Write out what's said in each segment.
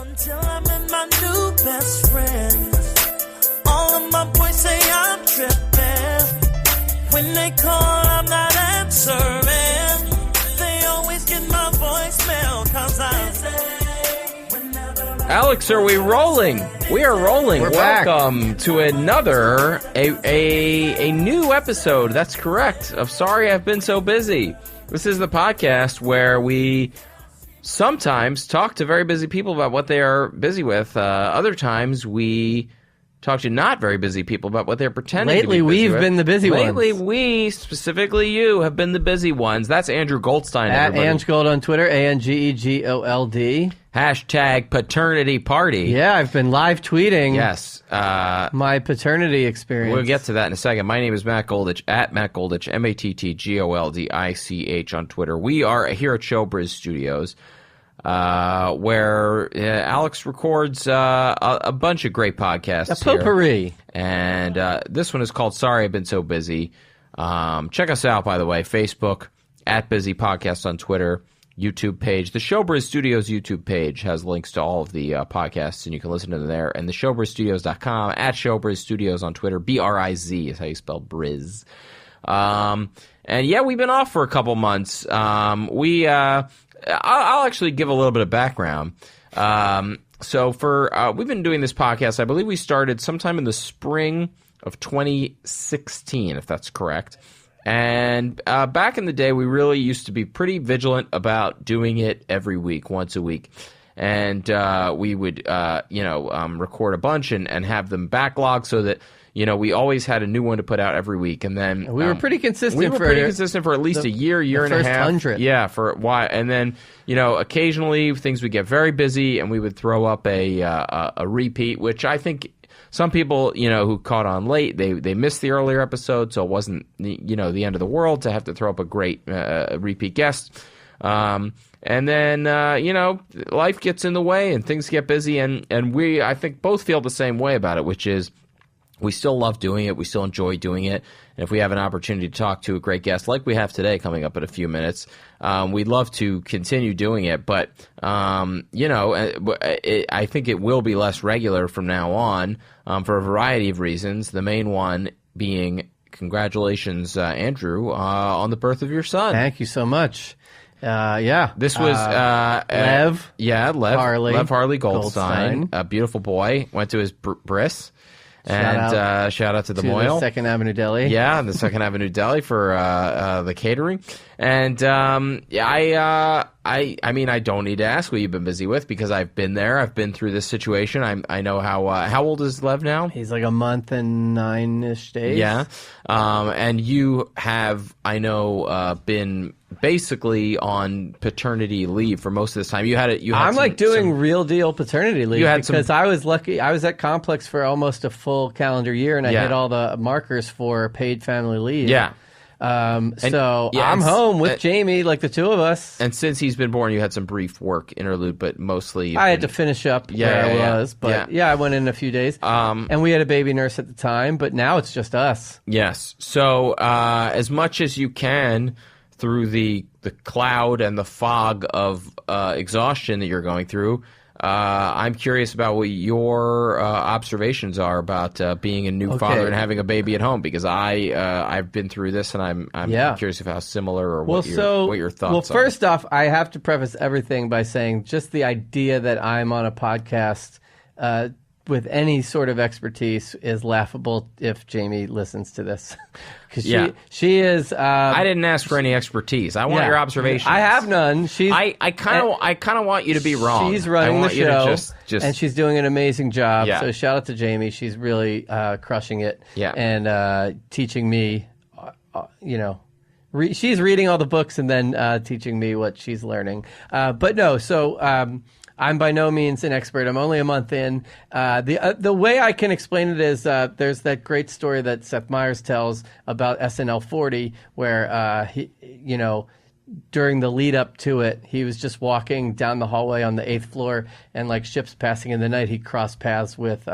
Until I met my new best friend. All of my boys say I'm tripping. When they call, I'm not answering. They always get my voicemail, cause I'm Alex, are we rolling? We are rolling. We're Welcome to another, a new episode, that's correct, of Sorry I've Been So Busy. This is the podcast where we sometimes talk to very busy people about what they are busy with. Other times we talk to not very busy people about what they're pretending to be busy with. Lately, we've been the busy ones. Lately, we, specifically you, have been the busy ones. That's Andrew Goldstein, At everybody. Ange Gold on Twitter, ANGEGOLD. Hashtag paternity party. Yeah, I've been live tweeting Yes. my paternity experience. We'll get to that in a second. My name is Matt Goldich, at Matt Goldich, MattGoldich on Twitter. We are here at Showbiz Studios, where Alex records a bunch of great podcasts. A potpourri. Here. And this one is called Sorry I've Been So Busy. Check us out, by the way, Facebook, at Busy Podcast on Twitter, YouTube page. The Showbiz Studios YouTube page has links to all of the podcasts, and you can listen to them there. And the showbizstudios.com, at Showbiz Studios on Twitter. BRIZ is how you spell Briz. And yeah, we've been off for a couple months. I'll actually give a little bit of background. So we've been doing this podcast. I believe we started sometime in the spring of 2016, if that's correct. And back in the day, we really used to be pretty vigilant about doing it every week, once a week. And we would, record a bunch and have them backlogged so that, we always had a new one to put out every week. And then we were pretty consistent. We were pretty consistent for at least a year and a half. First 100. Yeah, for a while. And then, occasionally things would get very busy, and we would throw up a repeat, which I think some people, who caught on late, they missed the earlier episode, so it wasn't, the end of the world to have to throw up a great repeat guest. And then, life gets in the way and things get busy, and we, I think, both feel the same way about it, which is we still love doing it. We still enjoy doing it. And if we have an opportunity to talk to a great guest like we have today coming up in a few minutes, we'd love to continue doing it. But, I think it will be less regular from now on for a variety of reasons. The main one being congratulations, Andrew, on the birth of your son. Thank you so much. This was Lev. Lev Harley Goldstein, a beautiful boy. Went to his bris. And shout out to the Moyle. The Second Avenue Deli. Yeah, the Second Avenue Deli for the catering. And I don't need to ask what you've been busy with because I've been there. I've been through this situation. I know how old is Lev now? He's like a month and 9-ish days. Yeah. And you have, I know, been basically on paternity leave for most of this time. I'm doing real deal paternity leave because I was lucky. I was at Complex for almost a full calendar year, and I hit all the markers for paid family leave. Yeah. I'm home with Jamie, like the two of us. And since he's been born, you had some brief work interlude, but mostly I had to finish up where I was. But I went in a few days. And we had a baby nurse at the time, but now it's just us. Yes. So as much as you can through the cloud and the fog of exhaustion that you're going through, I'm curious about what your observations are about being a new father and having a baby at home, because I've been through this, and I'm curious of how similar or what your thoughts are. Well, first off, I have to preface everything by saying just the idea that I'm on a podcast with any sort of expertise is laughable if Jamie listens to this. Because she is... I didn't ask for any expertise. I want your observations. I have none. I kind of want you to be wrong. She's running the show, just and she's doing an amazing job. Yeah. So shout out to Jamie. She's really crushing it. Yeah. And teaching me, she's reading all the books and then teaching me what she's learning. But no, so... I'm by no means an expert. I'm only a month in. The way I can explain it is there's that great story that Seth Meyers tells about SNL 40 where he, during the lead up to it, he was just walking down the hallway on the 8th floor, and like ships passing in the night, he crossed paths with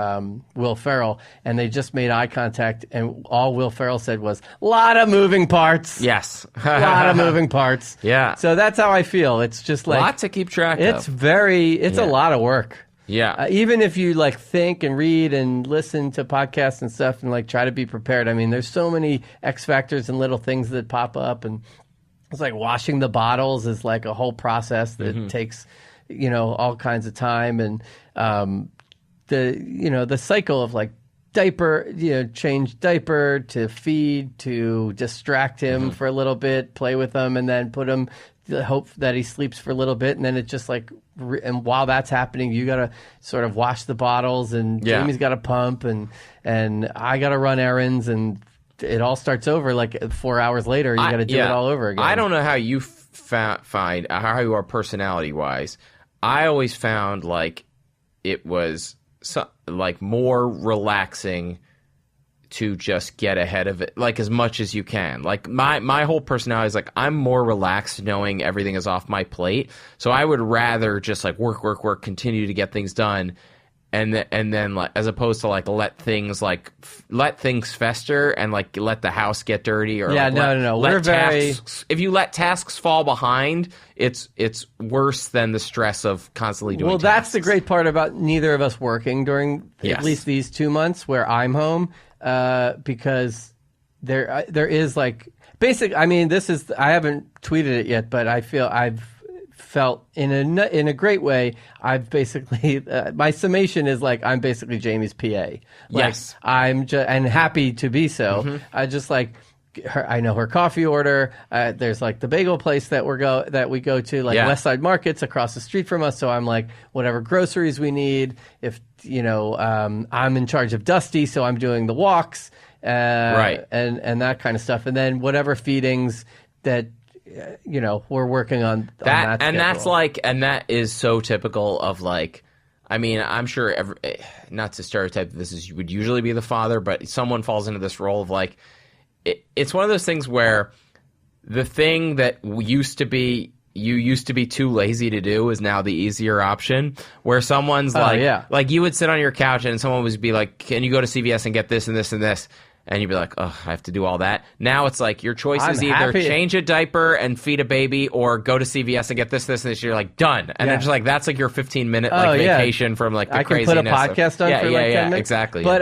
Will Ferrell, and they just made eye contact, and all Will Ferrell said was, "Lot of moving parts." Yes. A lot of moving parts. Yeah. So that's how I feel. It's just like... Lots to keep track of. It's a lot of work. Yeah. Even if you like think and read and listen to podcasts and stuff and like try to be prepared. I mean, there's so many X factors and little things that pop up, and it's like washing the bottles is like a whole process that takes, all kinds of time. And the cycle of like diaper, change diaper to feed to distract him for a little bit, play with him, and then put him, hope that he sleeps for a little bit. And then it just like, and while that's happening, you got to sort of wash the bottles, and Jamie's got to pump, and I got to run errands, and it all starts over like 4 hours later. You got to do it all over again. I don't know how you find how you are personality wise. I always found like it was like more relaxing to just get ahead of it, like as much as you can. Like my whole personality is like I'm more relaxed knowing everything is off my plate. So I would rather just like work, continue to get things done. And then like, as opposed to like let things fester and like let the house get dirty or no. We're if you let tasks fall behind, it's worse than the stress of constantly doing. Well, that's the great part about neither of us working during at least these 2 months where I'm home, because there is like basic. I mean, I haven't tweeted it yet, but I feel I've felt in a great way. I've basically my summation is like I'm basically Jamie's PA. Like, yes, I'm just and happy to be so. I just like her. I know her coffee order. There's like the bagel place that we go to, like West Side Markets across the street from us. So I'm like whatever groceries we need. If I'm in charge of Dusty, so I'm doing the walks, right, and that kind of stuff. And then whatever feedings that. We're working on that and schedule. That is so typical of like, I mean, I'm sure not to stereotype this would usually be the father, but someone falls into this role of like, it's one of those things where the thing that you used to be too lazy to do is now the easier option, where someone's like you would sit on your couch and someone would be like, can you go to CVS and get this and this and this? And you'd be like, oh, I have to do all that. Now it's like your choice is either change a diaper and feed a baby or go to CVS and get this, and this. You're like, done. And then just like, that's like your 15-minute vacation from like the craziness. I can put a podcast on for like 10 minutes. Exactly. But,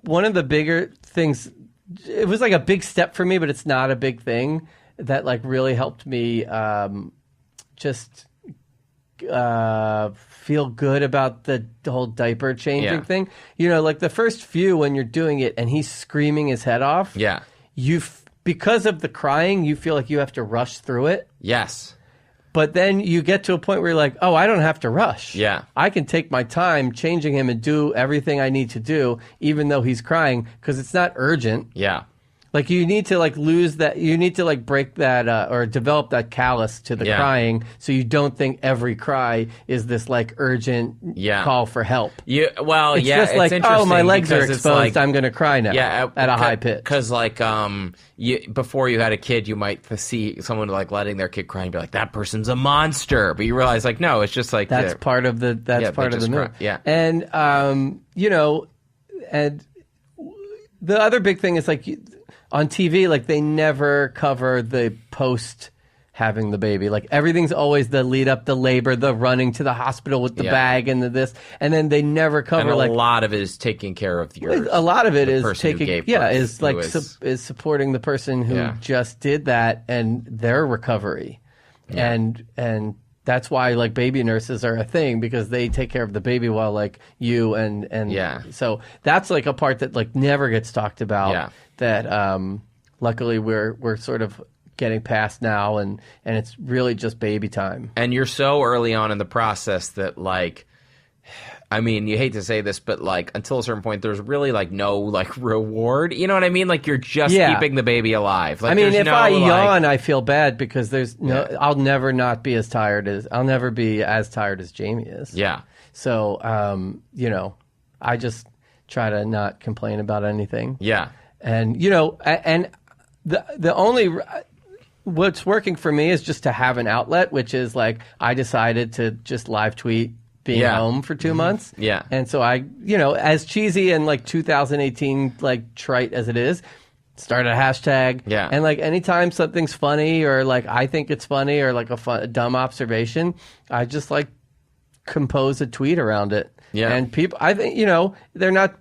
one of the bigger things, it was like a big step for me, but it's not a big thing that like really helped me just feel good about the whole diaper changing thing. Like the first few when you're doing it and he's screaming his head off. Yeah. Because of the crying, you feel like you have to rush through it. Yes. But then you get to a point where you're like, oh, I don't have to rush. Yeah. I can take my time changing him and do everything I need to do, even though he's crying, because it's not urgent. Yeah. Like you need to like lose that. You need to like break that or develop that callus to the crying, so you don't think every cry is this like urgent call for help. It's just like, oh, my legs are exposed. Like, I'm going to cry now. Yeah, at a high pitch. Because like before you had a kid, you might see someone like letting their kid cry and be like, that person's a monster. But you realize like, no, it's just like that's part of the move. Yeah, and and the other big thing is like. On TV, like they never cover the post having the baby. Like everything's always the lead up, the labor, the running to the hospital with the bag and this, and then they never cover and a lot of it is taking care of yours. A lot of it is taking, is like is supporting the person who just did that and their recovery, and that's why like baby nurses are a thing, because they take care of the baby while like you and so that's like a part that like never gets talked about. Yeah. That luckily we're sort of getting past now, and it's really just baby time. And you're so early on in the process that like, I mean, you hate to say this, but like until a certain point, there's really like no like reward. You know what I mean? Like you're just keeping the baby alive. Like, I mean, if I yawn, I feel bad because there's no. I'll never not be as tired as I'll never be as tired as Jamie is. Yeah. So I just try to not complain about anything. Yeah. And and the only what's working for me is just to have an outlet, which is like I decided to just live tweet being home for 2 months. Yeah. And so I, as cheesy and like 2018 like trite as it is, start a hashtag. Yeah. And like anytime something's funny or like I think it's funny or like a dumb observation, I just like compose a tweet around it. Yeah. And people, I think, they're not.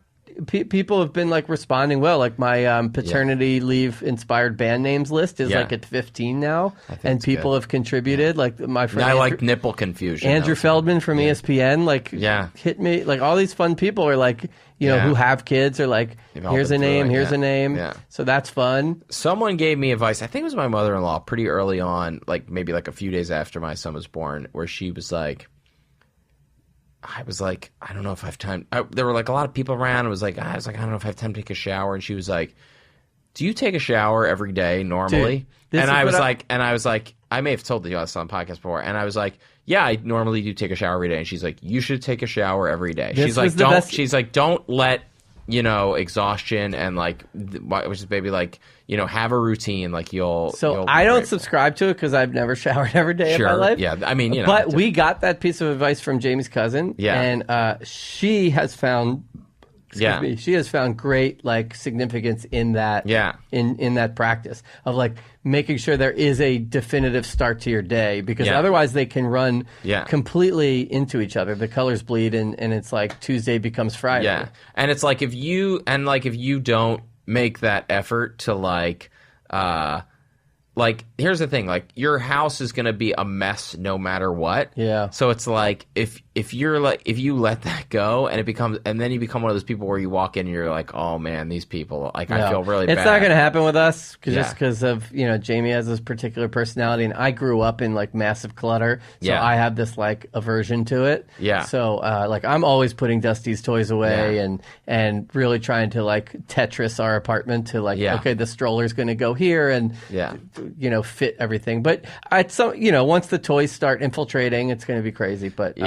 People have been like responding well. Like my paternity leave inspired band names list is like at 15 now, and people have contributed. Like my friend, I like nipple confusion. Andrew Feldman from ESPN, hit me. Like all these fun people are like, who have kids are like, here's a name, here's a name. Yeah. So that's fun. Someone gave me advice. I think it was my mother-in-law pretty early on, like maybe like a few days after my son was born, where she was like, I was like, I don't know if I have time. There were like a lot of people around. I was like, I don't know if I have time to take a shower. And she was like, do you take a shower every day normally? Dude, and I was like, I may have told you this on the podcast before. And I was like, yeah, I normally do take a shower every day. And she's like, you should take a shower every day. She's like, don't let, exhaustion and like, which is maybe like, have a routine. Like you'll I don't subscribe to it because I've never showered every day of my life. Yeah. I mean, but we got that piece of advice from Jamie's cousin. Yeah. And she has found, she has found great like significance in that. Yeah. In that practice of like making sure there is a definitive start to your day, because otherwise they can run completely into each other. The colors bleed and it's like Tuesday becomes Friday. Yeah. And it's like if you don't make that effort to like here's the thing, like your house is going to be a mess no matter what. Yeah. So it's like if you let that go and then you become one of those people where you walk in and you're like, oh man, these people, like I feel really bad. It's not going to happen with us just because of, Jamie has this particular personality and I grew up in like massive clutter. So I have this like aversion to it. Yeah. So like I'm always putting Dusty's toys away and really trying to like Tetris our apartment to like, okay, the stroller's going to go here and fit everything. But once the toys start infiltrating, it's going to be crazy. But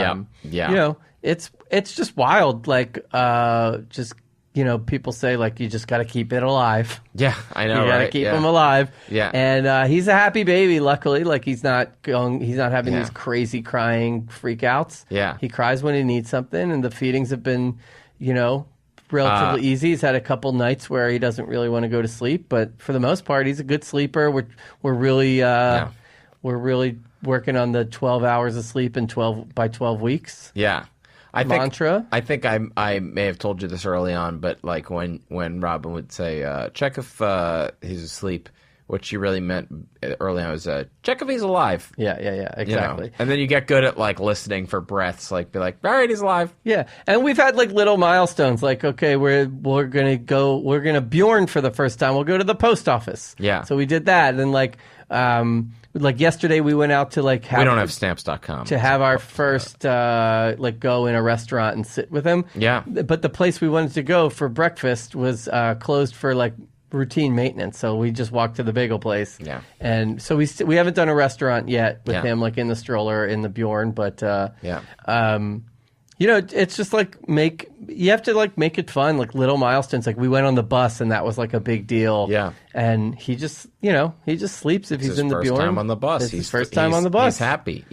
it's just wild. Like people say like you just got to keep it alive. Yeah, I know. You got to keep him alive. Yeah, and he's a happy baby. Luckily, like he's not having these crazy crying freakouts. Yeah, he cries when he needs something, and the feedings have been, relatively easy. He's had a couple nights where he doesn't really want to go to sleep, but for the most part, he's a good sleeper. We're really working on the 12 hours of sleep in 12 by 12 weeks. Yeah. I think I may have told you this early on, but like when Robin would say, check if he's asleep, what she really meant early on was check if he's alive. Yeah, exactly. And then you get good at like listening for breaths, like be like, all right, he's alive. Yeah, and we've had like little milestones, like okay, we're gonna Bjorn for the first time. We'll go to the post office. Yeah. So we did that, and like yesterday we went out to like we don't have stamps.com to have our first go in a restaurant and sit with him. Yeah. But the place we wanted to go for breakfast was closed for like routine maintenance, so we just walked to the bagel place. Yeah. And so we haven't done a restaurant yet with him, like in the stroller in the Bjorn, but it's just like you have to like make it fun, like little milestones. Like we went on the bus and that was like a big deal. Yeah. And he just sleeps if he's in the Bjorn. His first time on the bus. His first time on the bus. He's happy.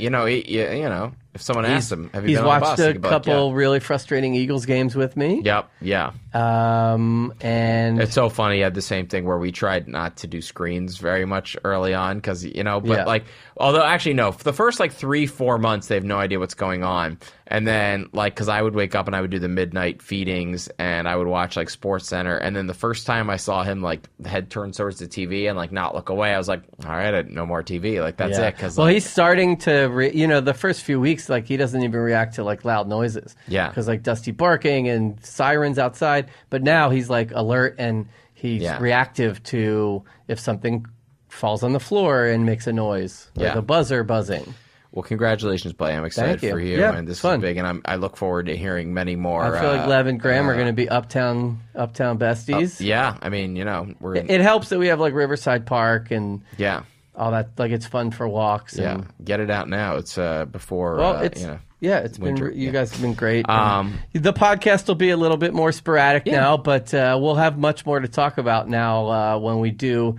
If someone asks him, have you been on the bus? He's watched a couple really frustrating Eagles games with me. Yep. Yeah. And it's so funny. He had the same thing where we tried not to do screens very much early on because, like, although actually, no, for the first like 3-4 months, they have no idea what's going on. And then, like, because I would wake up and I would do the midnight feedings and I would watch like Sports Center. And then the first time I saw him, like, head turn towards the TV and like not look away, I was like, all right, no more TV. Like, that's it. Cause, he's starting to, the first few weeks, like, he doesn't even react to like loud noises. Yeah. Because like Dusty barking and sirens outside. But now he's like alert and he's reactive to if something falls on the floor and makes a noise, like a buzzer buzzing. Well, congratulations, buddy. I'm excited for you. Yeah, and this fun. is big, and I look forward to hearing many more. I feel like Lev and Graham are going to be uptown besties. Yeah, I mean, we're... It helps that we have like Riverside Park and all that. Like, it's fun for walks. Yeah, and... get it out now. It's before, it's winter. You guys have been great. The podcast will be a little bit more sporadic now, but we'll have much more to talk about now when we do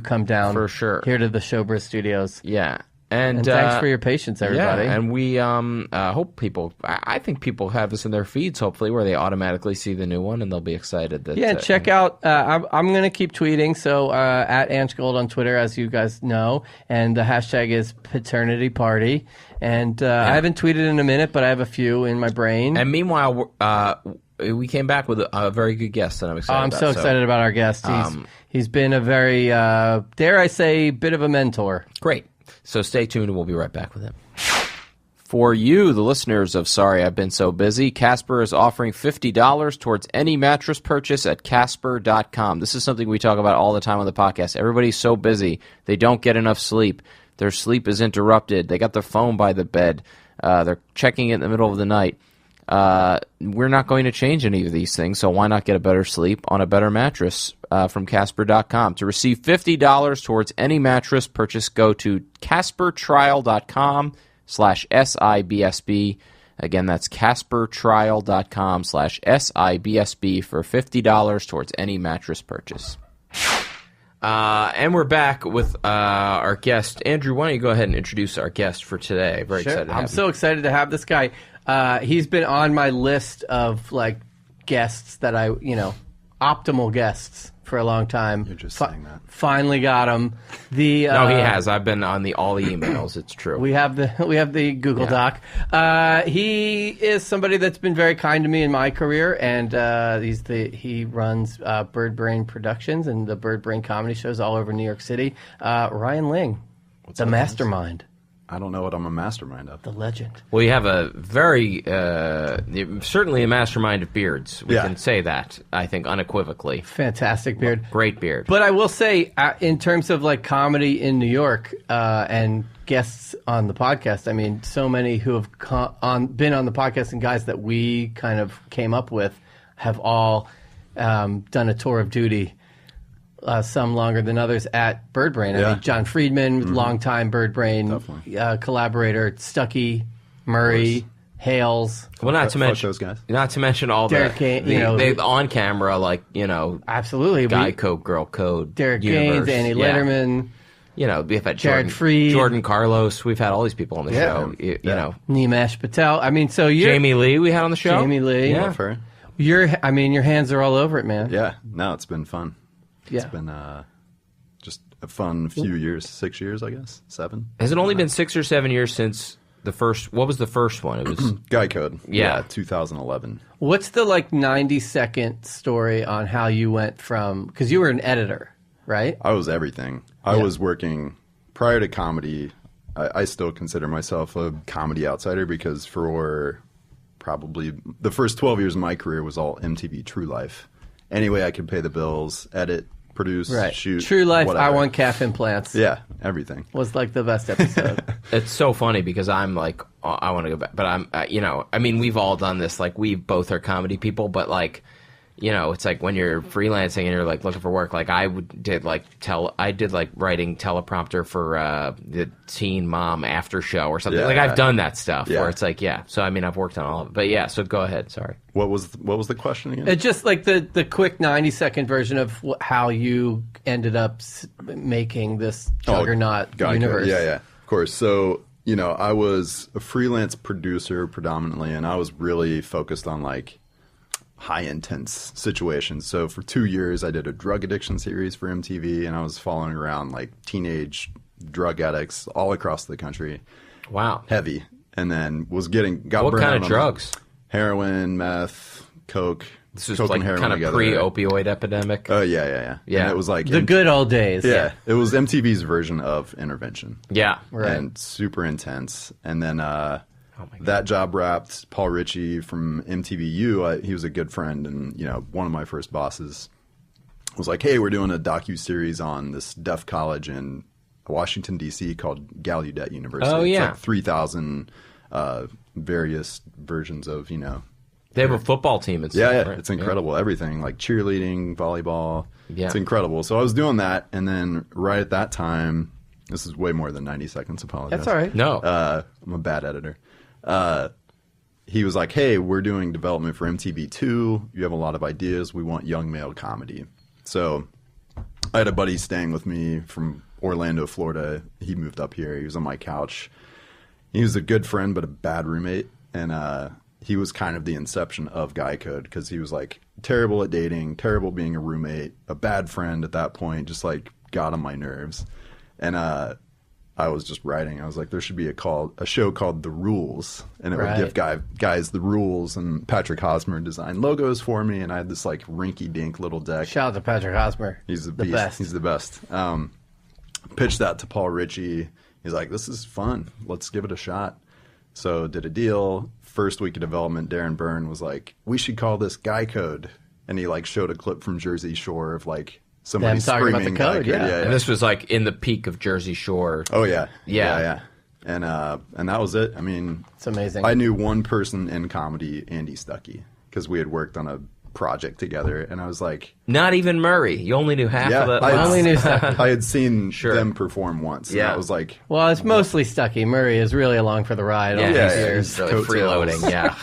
come down for sure here to the Showbiz Studios. Yeah. And thanks for your patience, everybody. Yeah, and we hope I think people have this in their feeds, hopefully, where they automatically see the new one and they'll be excited. Check out, I'm going to keep tweeting, so at Anchgold on Twitter, as you guys know, and the hashtag is Paternity Party. And I haven't tweeted in a minute, but I have a few in my brain. And meanwhile, we came back with a very good guest that I'm excited about. I'm so excited about our guest. He's been a very, dare I say, bit of a mentor. Great. So stay tuned and we'll be right back with him. For you, the listeners of Sorry I've Been So Busy, Casper is offering $50 towards any mattress purchase at Casper.com. This is something we talk about all the time on the podcast. Everybody's so busy. They don't get enough sleep. Their sleep is interrupted. They got their phone by the bed. They're checking it in the middle of the night. We're not going to change any of these things, so why not get a better sleep on a better mattress from Casper.com? To receive $50 towards any mattress purchase, go to CasperTrial.com/SIBSB. Again, that's CasperTrial.com/SIBSB for $50 towards any mattress purchase. And we're back with our guest. Andrew, why don't you go ahead and introduce our guest for today? Very excited to have him. I'm so excited to have this guy. He's been on my list of guests that optimal guests for a long time. You're just saying that. Finally got him. No, he has. I've been on all the emails. It's true. We have the Google Doc. He is somebody that's been very kind to me in my career, and he runs Birdbrain Productions and the Birdbrain comedy shows all over New York City. Ryan Ling, the mastermind. I don't know what I'm a mastermind of. The legend. Well, you have a very, certainly a mastermind of beards. We can say that, I think, unequivocally. Fantastic beard. Great beard. But I will say, in terms of comedy in New York and guests on the podcast, I mean, so many who have been on the podcast and guys that we kind of came up with have all done a tour of duty. Some longer than others at Birdbrain. I mean, John Friedman, longtime Birdbrain collaborator, Stuckey, Murray, Hales. Well, not to mention those guys. Not to mention all Derek Gaines, they on camera, absolutely guy code, girl code, Derek universe. Gaines, Annie Letterman. We've had Jared Freed, Jordan Carlos. We've had all these people on the show. You know, Nimesh Patel. I mean, so Jamie Lee we had on the show. Jamie Lee. Yeah. For your hands are all over it, man. Yeah. No, it's been fun. It's been just a fun few years. 6 years, I guess. 7. Has it only been 6 or 7 years since the first? What was the first one? It was Guy Code. Yeah, 2011. What's the 90-second story on how you went from? Because you were an editor, right? I was everything. I was working prior to comedy. I still consider myself a comedy outsider because for probably the first 12 years of my career was all MTV True Life. Anyway, I could pay the bills, edit, produce, shoot. True Life, whatever. I Want Calf Implants. Yeah, everything. Was the best episode. It's so funny because I'm I want to go back, but I'm, I mean, we've all done this. We both are comedy people, but it's when you're freelancing and you're looking for work. I did writing teleprompter for the Teen Mom After Show or something. I've done that stuff where it's So I mean, I've worked on all of it. But so go ahead. Sorry. What was the question again? It's just the quick 90-second version of how you ended up making this juggernaut universe. Yeah, of course. So I was a freelance producer predominantly, and I was really focused on high intense situations. So for 2 years, I did a drug addiction series for MTV, and I was following around teenage drug addicts all across the country. Wow. Heavy. And then got what burned kind out of drugs? Heroin, meth, coke. This was coke and heroin kind of together. pre-opioid epidemic. Oh, yeah. And it was the good old days. Yeah. It was MTV's version of Intervention. Yeah. Right. And super intense. And then that job wrapped. Paul Ritchie from MTVU, he was a good friend, and one of my first bosses was like, "Hey, we're doing a docu-series on this deaf college in Washington, D.C. called Gallaudet University. Oh, yeah. It's 3,000 various versions of, They have a football team. It's right? It's incredible. Everything, cheerleading, volleyball. Yeah. It's incredible. So I was doing that, and then right at that time, this is way more than 90 seconds, apologize. That's all right. No. I'm a bad editor. He was like, "Hey, we're doing development for MTV2. You have a lot of ideas. We want young male comedy." So I had a buddy staying with me from Orlando, Florida. He moved up here. He was on my couch. He was a good friend, but a bad roommate. And he was kind of the inception of Guy Code because he was like terrible at dating, terrible being a roommate, a bad friend at that point, just like got on my nerves. And I was just writing. I was like, there should be a show called The Rules, and it would give guys the rules. And Patrick Hosmer designed logos for me, and I had this like rinky-dink little deck. Shout out to Patrick Hosmer. He's the beast. Best. He's the best. Pitched that to Paul Ritchie. He's like, this is fun. Let's give it a shot. So did a deal. First week of development, Darren Byrne was like, we should call this Guy Code. And he like showed a clip from Jersey Shore of like somebody screaming about the code, Guy Code. And this was like in the peak of Jersey Shore. Oh yeah. And that was it. I mean, it's amazing. I knew one person in comedy, Andy Stuckey, because we had worked on a project together, and I was like, not even Murray. You only knew half of the. I only knew Stuckey. I had seen them perform once. Yeah, and I was like, well, it's mostly Stuckey. Murray is really along for the ride. All these years. He's really freeloading. Yeah,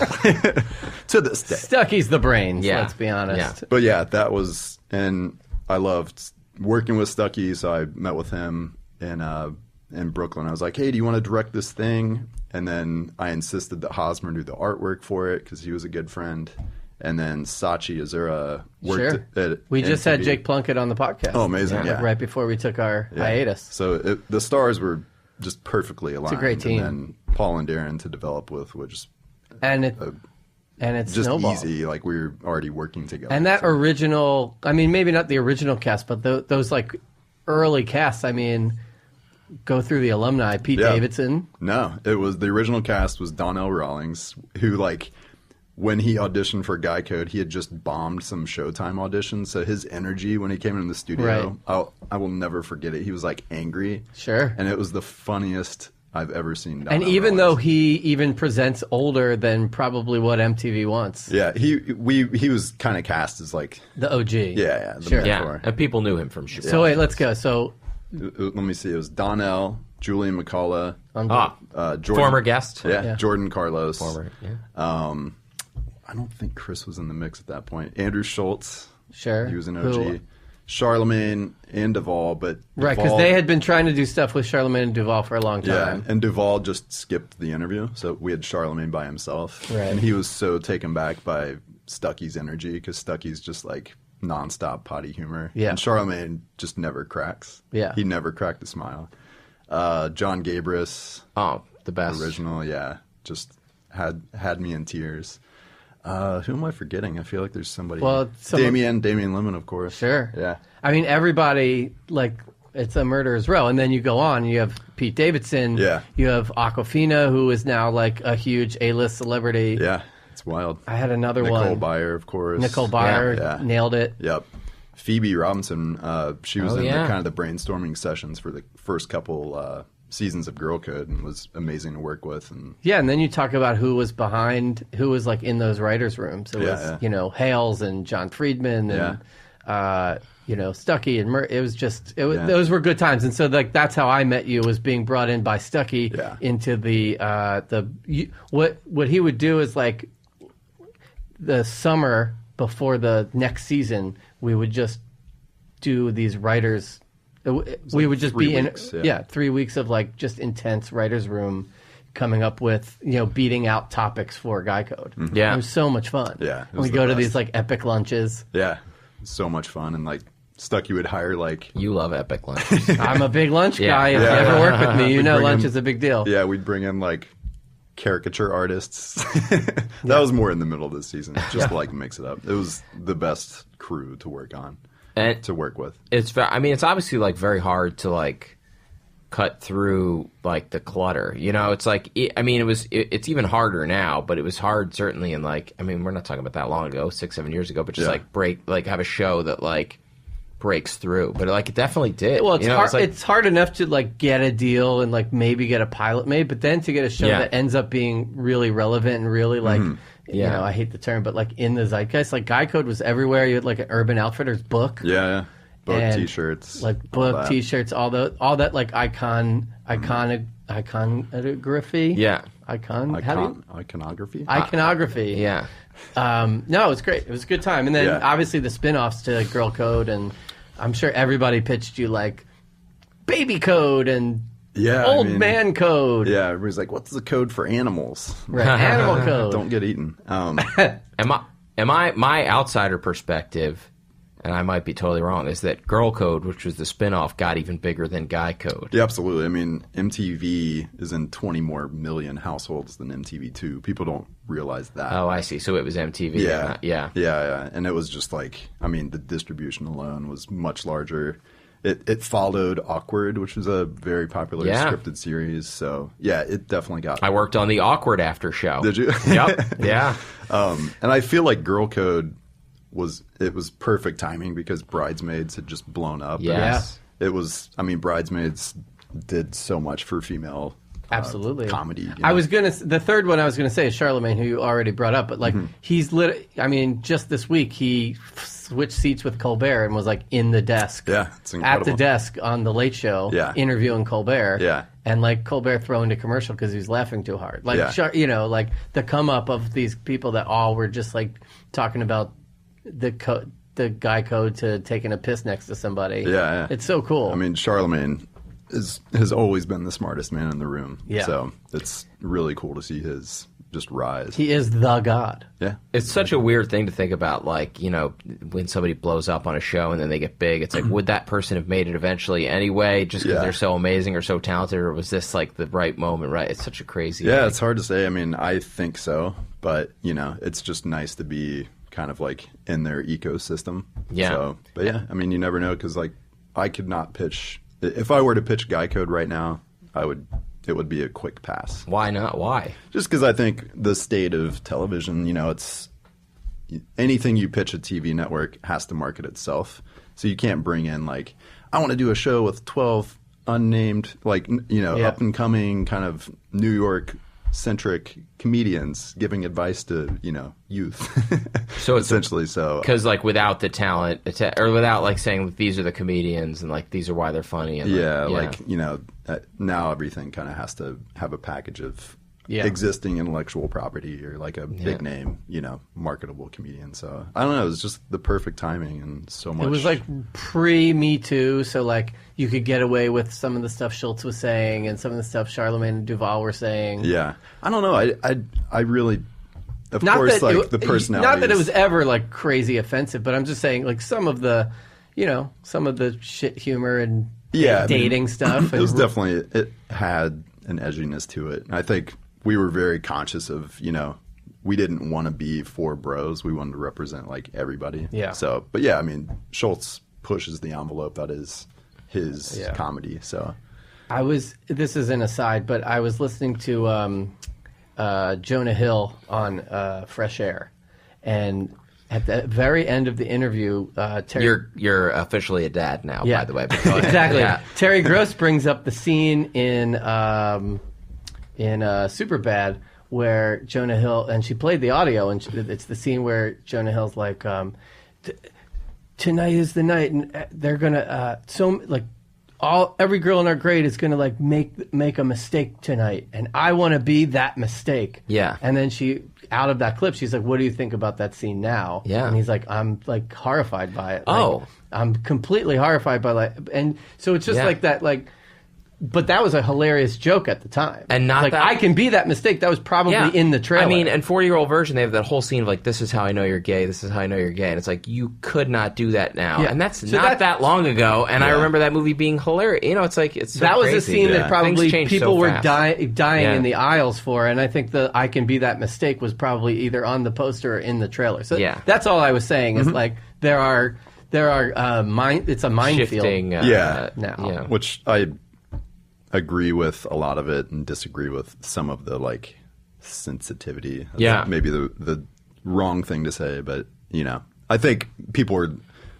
to this day, Stuckey's the brains. Yeah. Let's be honest. Yeah. But yeah, that was, and I loved working with Stuckey, so I met with him in Brooklyn. I was like, hey, do you want to direct this thing? And then I insisted that Hosmer do the artwork for it because he was a good friend. And then Sachi Azura worked at we just MTV. had Jake Plunkett on the podcast. Oh, amazing. Yeah. Right before we took our hiatus. So the stars were just perfectly aligned. It's a great team. And then Paul and Darren to develop with, which and it's just snowballed. easy. Like we were already working together. And that original, I mean, maybe not the original cast, but those like early casts, I mean, go through the alumni. Pete Davidson. No, it was the original cast was Donnell Rawlings, who like when he auditioned for Guy Code, he had just bombed some Showtime auditions. So his energy when he came in the studio, I will never forget it. He was like angry. Sure. And it was the funniest I've ever seen Donnell And even Rawlings. though he even presents older than probably what MTV wants. Yeah, he was kind of cast as like the OG. Yeah, the sure. mentor. And people knew him from Chicago. So wait, let's go. So let me see. It was Donnell, Julian McCullough, Jordan, former guest. Yeah, Jordan Carlos. Former, yeah. I don't think Chris was in the mix at that point. Andrew Schultz. Sure. He was an OG. Charlemagne and Duvall, but right, because they had been trying to do stuff with Charlemagne and Duvall for a long time. Yeah, and Duvall just skipped the interview, so we had Charlemagne by himself. Right. And he was so taken back by Stuckey's energy, because Stuckey's just like nonstop potty humor. Yeah. And Charlemagne just never cracks. Yeah. He never cracked a smile. John Gabris. Oh, the best. Original, yeah. Just had me in tears. Who am I forgetting? I feel like there's somebody. Well, Damian Lemon, of course. Sure. Yeah. I mean, everybody, like, it's a murderer's row. And then you go on, you have Pete Davidson. Yeah. You have Aquafina, who is now, like, a huge A-list celebrity. Yeah. It's wild. I had another Nicole one. Nicole Byer, of course. Nicole Byer nailed it. Yep. Phoebe Robinson, she was in yeah. the kind of the brainstorming sessions for the first couple seasons of Girl Code, and was amazing to work with. And yeah, and then you talk about who was behind, who was like in those writers' rooms. It was, you know, Hales and John Friedman and, you know, Stuckey and it was just, those were good times. And so like that's how I met you, was being brought in by Stuckey into what he would do is like the summer before the next season, we would just do these writers. We would just be in 3 weeks of like just intense writers' room, coming up with, you know, beating out topics for Guy Code. Mm-hmm. Yeah, it was so much fun. Yeah, and we go to these like epic lunches. Yeah, so much fun. And like Stuckey would hire like you love epic lunches. I'm a big lunch guy. If you ever work with me, you know lunch is a big deal. Yeah, we'd bring in like caricature artists. That was more in the middle of the season, just to like mix it up. It was the best crew to work on. And to work with. It's obviously like very hard to like cut through like the clutter. You know, it's like it's even harder now, but it was hard certainly in like, I mean, we're not talking about that long ago, 6-7 years ago, but just like have a show that like breaks through. But like it definitely did. Well, it's hard enough to like get a deal and like maybe get a pilot made, but then to get a show that ends up being really relevant and really like you know, I hate the term, but like in the zeitgeist, like Guy Code was everywhere. You had like an Urban Outfitters book. Yeah. Book, T-shirts. Like book, T-shirts, all that like iconography. Yeah. Iconography? Iconography. Yeah. No, it was great. It was a good time. And then obviously the spin-offs to Girl Code, and I'm sure everybody pitched you like, baby code and Yeah, old man code. Yeah, everybody's like, "What's the code for animals?" Right, animal code. Don't get eaten. My outsider perspective, and I might be totally wrong, is that Girl Code, which was the spinoff, got even bigger than Guy Code. Yeah, absolutely. I mean, MTV is in 20 more million households than MTV2. People don't realize that. Oh, I see. So it was MTV. Yeah. And it was just like, I mean, the distribution alone was much larger. It followed Awkward, which was a very popular scripted series. So, yeah, it definitely got... I worked on the Awkward after show. Did you? Yep. Yeah. And I feel like Girl Code was perfect timing because Bridesmaids had just blown up. Yes. It was, I mean, Bridesmaids did so much for female Absolutely. comedy. You know? I was the third one I was gonna say is Charlemagne, who you already brought up, but like he's I mean, just this week he switched seats with Colbert and was like in the desk. Yeah, it's at incredible. the desk on the Late Show, interviewing Colbert. Yeah. And like Colbert throwing to commercial because he was laughing too hard. Like you know, like the come up of these people that all were just like talking about the Guy Code to taking a piss next to somebody. Yeah. It's so cool. I mean, Charlemagne has always been the smartest man in the room. Yeah. So it's really cool to see his just rise. He is the god. Yeah. It's such a weird thing to think about, like, you know, when somebody blows up on a show and then they get big, it's like, would that person have made it eventually anyway, just because they're so amazing or so talented, or was this, like, the right moment, right? It's such a crazy Yeah, thing. it's hard to say. I mean, I think so. But, you know, it's just nice to be kind of, like, in their ecosystem. Yeah. So, but, yeah, I mean, you never know because, like, I could not pitch... If I were to pitch Guy Code right now, it would be a quick pass. Why not? Why? Just because I think the state of television, you know, it's anything you pitch a TV network has to market itself. So you can't bring in like, I want to do a show with 12 unnamed, like, you know, up and coming kind of New York centric comedians giving advice to, you know, youth. So it's essentially so because like without the talent or without like saying these are the comedians and like these are why they're funny and like you know, now everything kind of has to have a package of existing intellectual property or like a big name, you know, marketable comedian. So I don't know, it was just the perfect timing and so much. It was like pre-Me Too, so like you could get away with some of the stuff Schultz was saying and some of the stuff Charlemagne and Duvall were saying. Yeah, I don't know. I really, of course, like the personality. Not that it was ever like crazy offensive, but I'm just saying like some of the, you know, some of the shit humor and dating stuff. It was definitely, it had an edginess to it. I think we were very conscious of, you know, we didn't want to be four bros. We wanted to represent like everybody. Yeah. So, but yeah, I mean, Schultz pushes the envelope that is his comedy. So, this is an aside, but I was listening to Jonah Hill on Fresh Air, and at the very end of the interview, Terry... You're officially a dad now, by the way. But go ahead. Exactly. Yeah. Terry Gross brings up the scene in Superbad where Jonah Hill, and she played the audio, and it's the scene where Jonah Hill's like, tonight is the night, and they're gonna every girl in our grade is gonna like make a mistake tonight, and I want to be that mistake. Yeah. And then out of that clip, she's like, "What do you think about that scene now?" Yeah. And he's like, "I'm like horrified by it. Oh. I'm completely horrified by like," and so it's just like that, like. But that was a hilarious joke at the time. And not like, that... I can be that mistake. That was probably in the trailer. I mean, and 40-year-old version, they have that whole scene of like, this is how I know you're gay, this is how I know you're gay. And it's like, you could not do that now. Yeah. And that's not that long ago. And I remember that movie being hilarious. You know, it's like, it's so that was crazy. a scene that probably people were dying in the aisles for. And I think the I can be that mistake was probably either on the poster or in the trailer. So that's all I was saying is like, it's a minefield. Shifting, now. Yeah. Which I agree with a lot of it and disagree with some of the like sensitivity. That's maybe the wrong thing to say, but you know, I think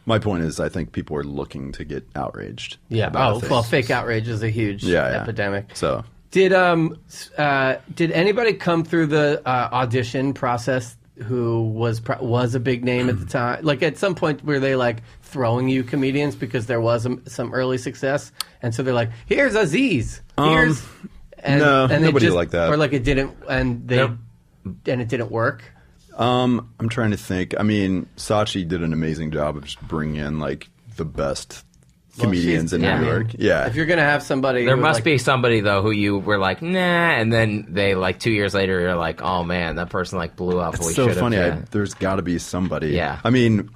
my point is I think people are looking to get outraged. Yeah. About well, fake outrage is a huge epidemic. So did anybody come through the audition process who was a big name at the time? Like at some point were they like throwing you comedians because there was some early success, and so they're like, "Here's Aziz." No, nobody like that. Or like it didn't, and it didn't work. I'm trying to think. I mean, Saatchi did an amazing job of just bringing in like the best comedians in New York. Yeah. If you're gonna have somebody, There must be somebody though who you were like, nah, and then they like 2 years later you're like, oh man, that person like blew up. It's so funny. There's got to be somebody. Yeah. I mean,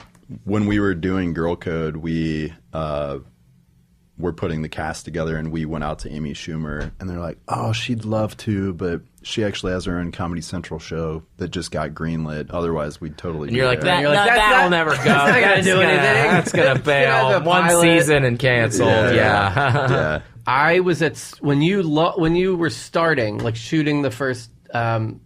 when we were doing Girl Code, we were putting the cast together, and we went out to Amy Schumer, and they're like, oh, she'd love to, but she actually has her own Comedy Central show that just got greenlit. Otherwise, we'd totally. And you're like, there. that'll never go. That's not gonna do anything. That's gonna fail. One season and canceled. Yeah. I was when you were starting, like shooting the first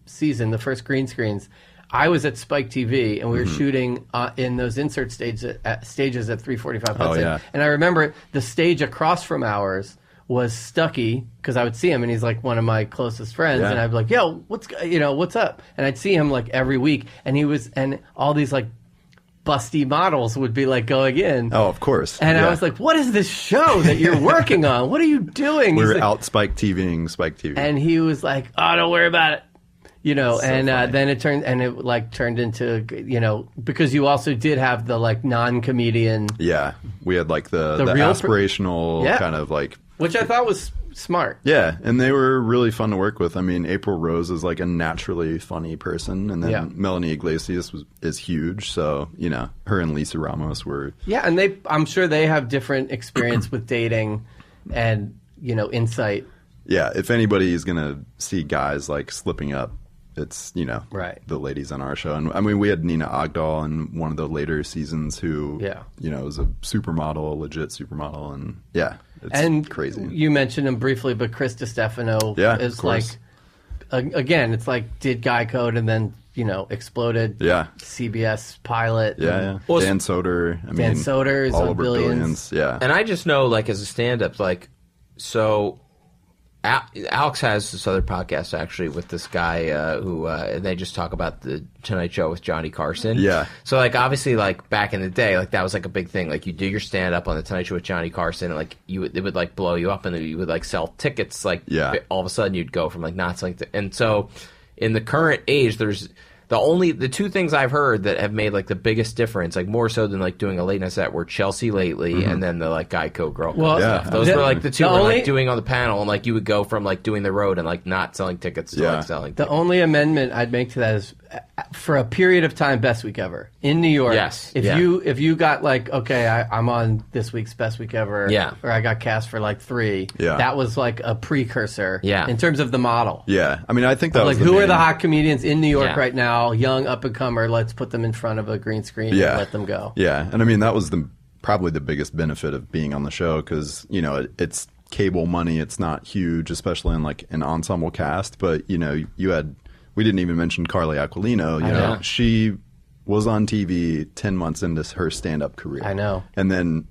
season, the first green screens. I was at Spike TV, and we were shooting in those insert stages at 345 Hudson. And I remember the stage across from ours was Stucky, because I would see him, and he's like one of my closest friends, and I'd be like, "Yo, what's up?" And I'd see him like every week, and all these like busty models would be like going in. Oh, of course. And I was like, "What is this show that you're working on? What are you doing?" We were like, out Spike TVing Spike TV, and he was like, "Oh, don't worry about it." So Then it turned into, because you also did have the like non-comedian. Yeah, we had like the real aspirational kind of like, which I thought was smart. Yeah, and they were really fun to work with. I mean, April Rose is like a naturally funny person, and then Melanie Iglesias is huge. So her and Lisa Ramos were. Yeah, and I'm sure they have different experience with dating, and insight. Yeah, if anybody is gonna see guys like slipping up, it's right. the ladies on our show. And I mean, we had Nina Ogdahl in one of the later seasons who was a supermodel, a legit supermodel, and it's crazy. You mentioned him briefly, but Chris DiStefano is like, again, it's like did Guy Code and then exploded. Yeah, CBS pilot. Yeah. Well, Dan Soder. Dan Soder is all on over Billions. Yeah, and I just know like as a stand-up, like so. Alex has this other podcast actually with this guy who they just talk about the Tonight Show with Johnny Carson. Yeah. So like obviously like back in the day, like that was like a big thing. Like you do your stand up on the Tonight Show with Johnny Carson, and like it would like blow you up, and then you would like sell tickets. Like all of a sudden you'd go from like not selling. And so in the current age, there's the two things I've heard that have made like the biggest difference, like more so than like doing a late night set, were Chelsea Lately and then the like Geico Girl Code stuff. Those were like the two were like doing on the panel, and like you would go from like doing the road and like not selling tickets to like selling tickets. The only amendment I'd make to that is for a period of time, Best Week Ever in New York. Yes. If you got like, okay, I'm on this week's Best Week Ever, or I got cast for like 3, that was like a precursor in terms of the model. Yeah. I mean, I think that was like who are the hot comedians in New York right now, young up and comer, let's put them in front of a green screen and let them go. Yeah. And I mean, that was probably the biggest benefit of being on the show, because it's cable money, it's not huge, especially in like an ensemble cast, but we didn't even mention Carly Aquilino. She was on TV 10 months into her stand-up career. I know. And then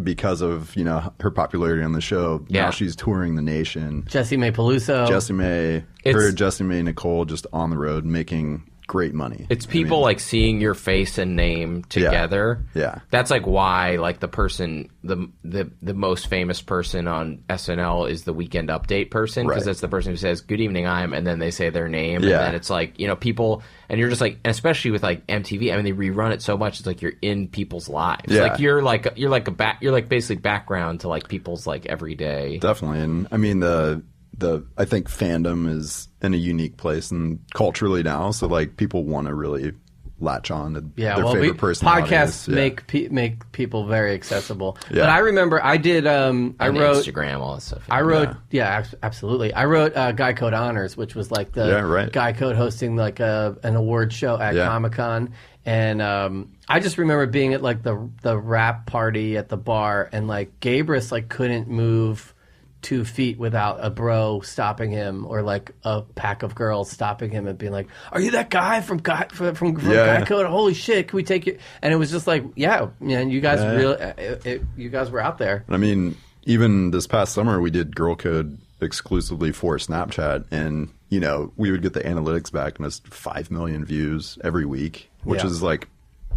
because of, her popularity on the show, now she's touring the nation. Jessie Mae Peluso. Jessie Mae Nicole just on the road making great money. It's people like seeing your face and name together. Yeah. That's like why like the person, the most famous person on SNL is the Weekend Update person, because that's the person who says, "Good evening, I'm," and then they say their name. And then it's like, people, and you're just like, and especially with like MTV, I mean, they rerun it so much, it's like you're in people's lives. Yeah. Like you're like basically background to like people's like everyday. Definitely. And I mean, I think fandom is in a unique place and culturally now, so like people want to really latch on to their favorite personalities. Podcasts make people very accessible. Yeah. But I remember I did I wrote Instagram, all that stuff. I wrote absolutely. I wrote Guy Code Honors, which was like the Guy Code hosting like an award show at Comic-Con. And I just remember being at like the rap party at the bar, and like Gabrus like couldn't move 2 feet without a bro stopping him, or like a pack of girls stopping him and being like, "Are you that guy from Guy Code? Holy shit, can we take you?" And it was just like, man, you guys you guys were out there. I mean, even this past summer, we did Girl Code exclusively for Snapchat, and we would get the analytics back, and it's 5 million views every week, which is like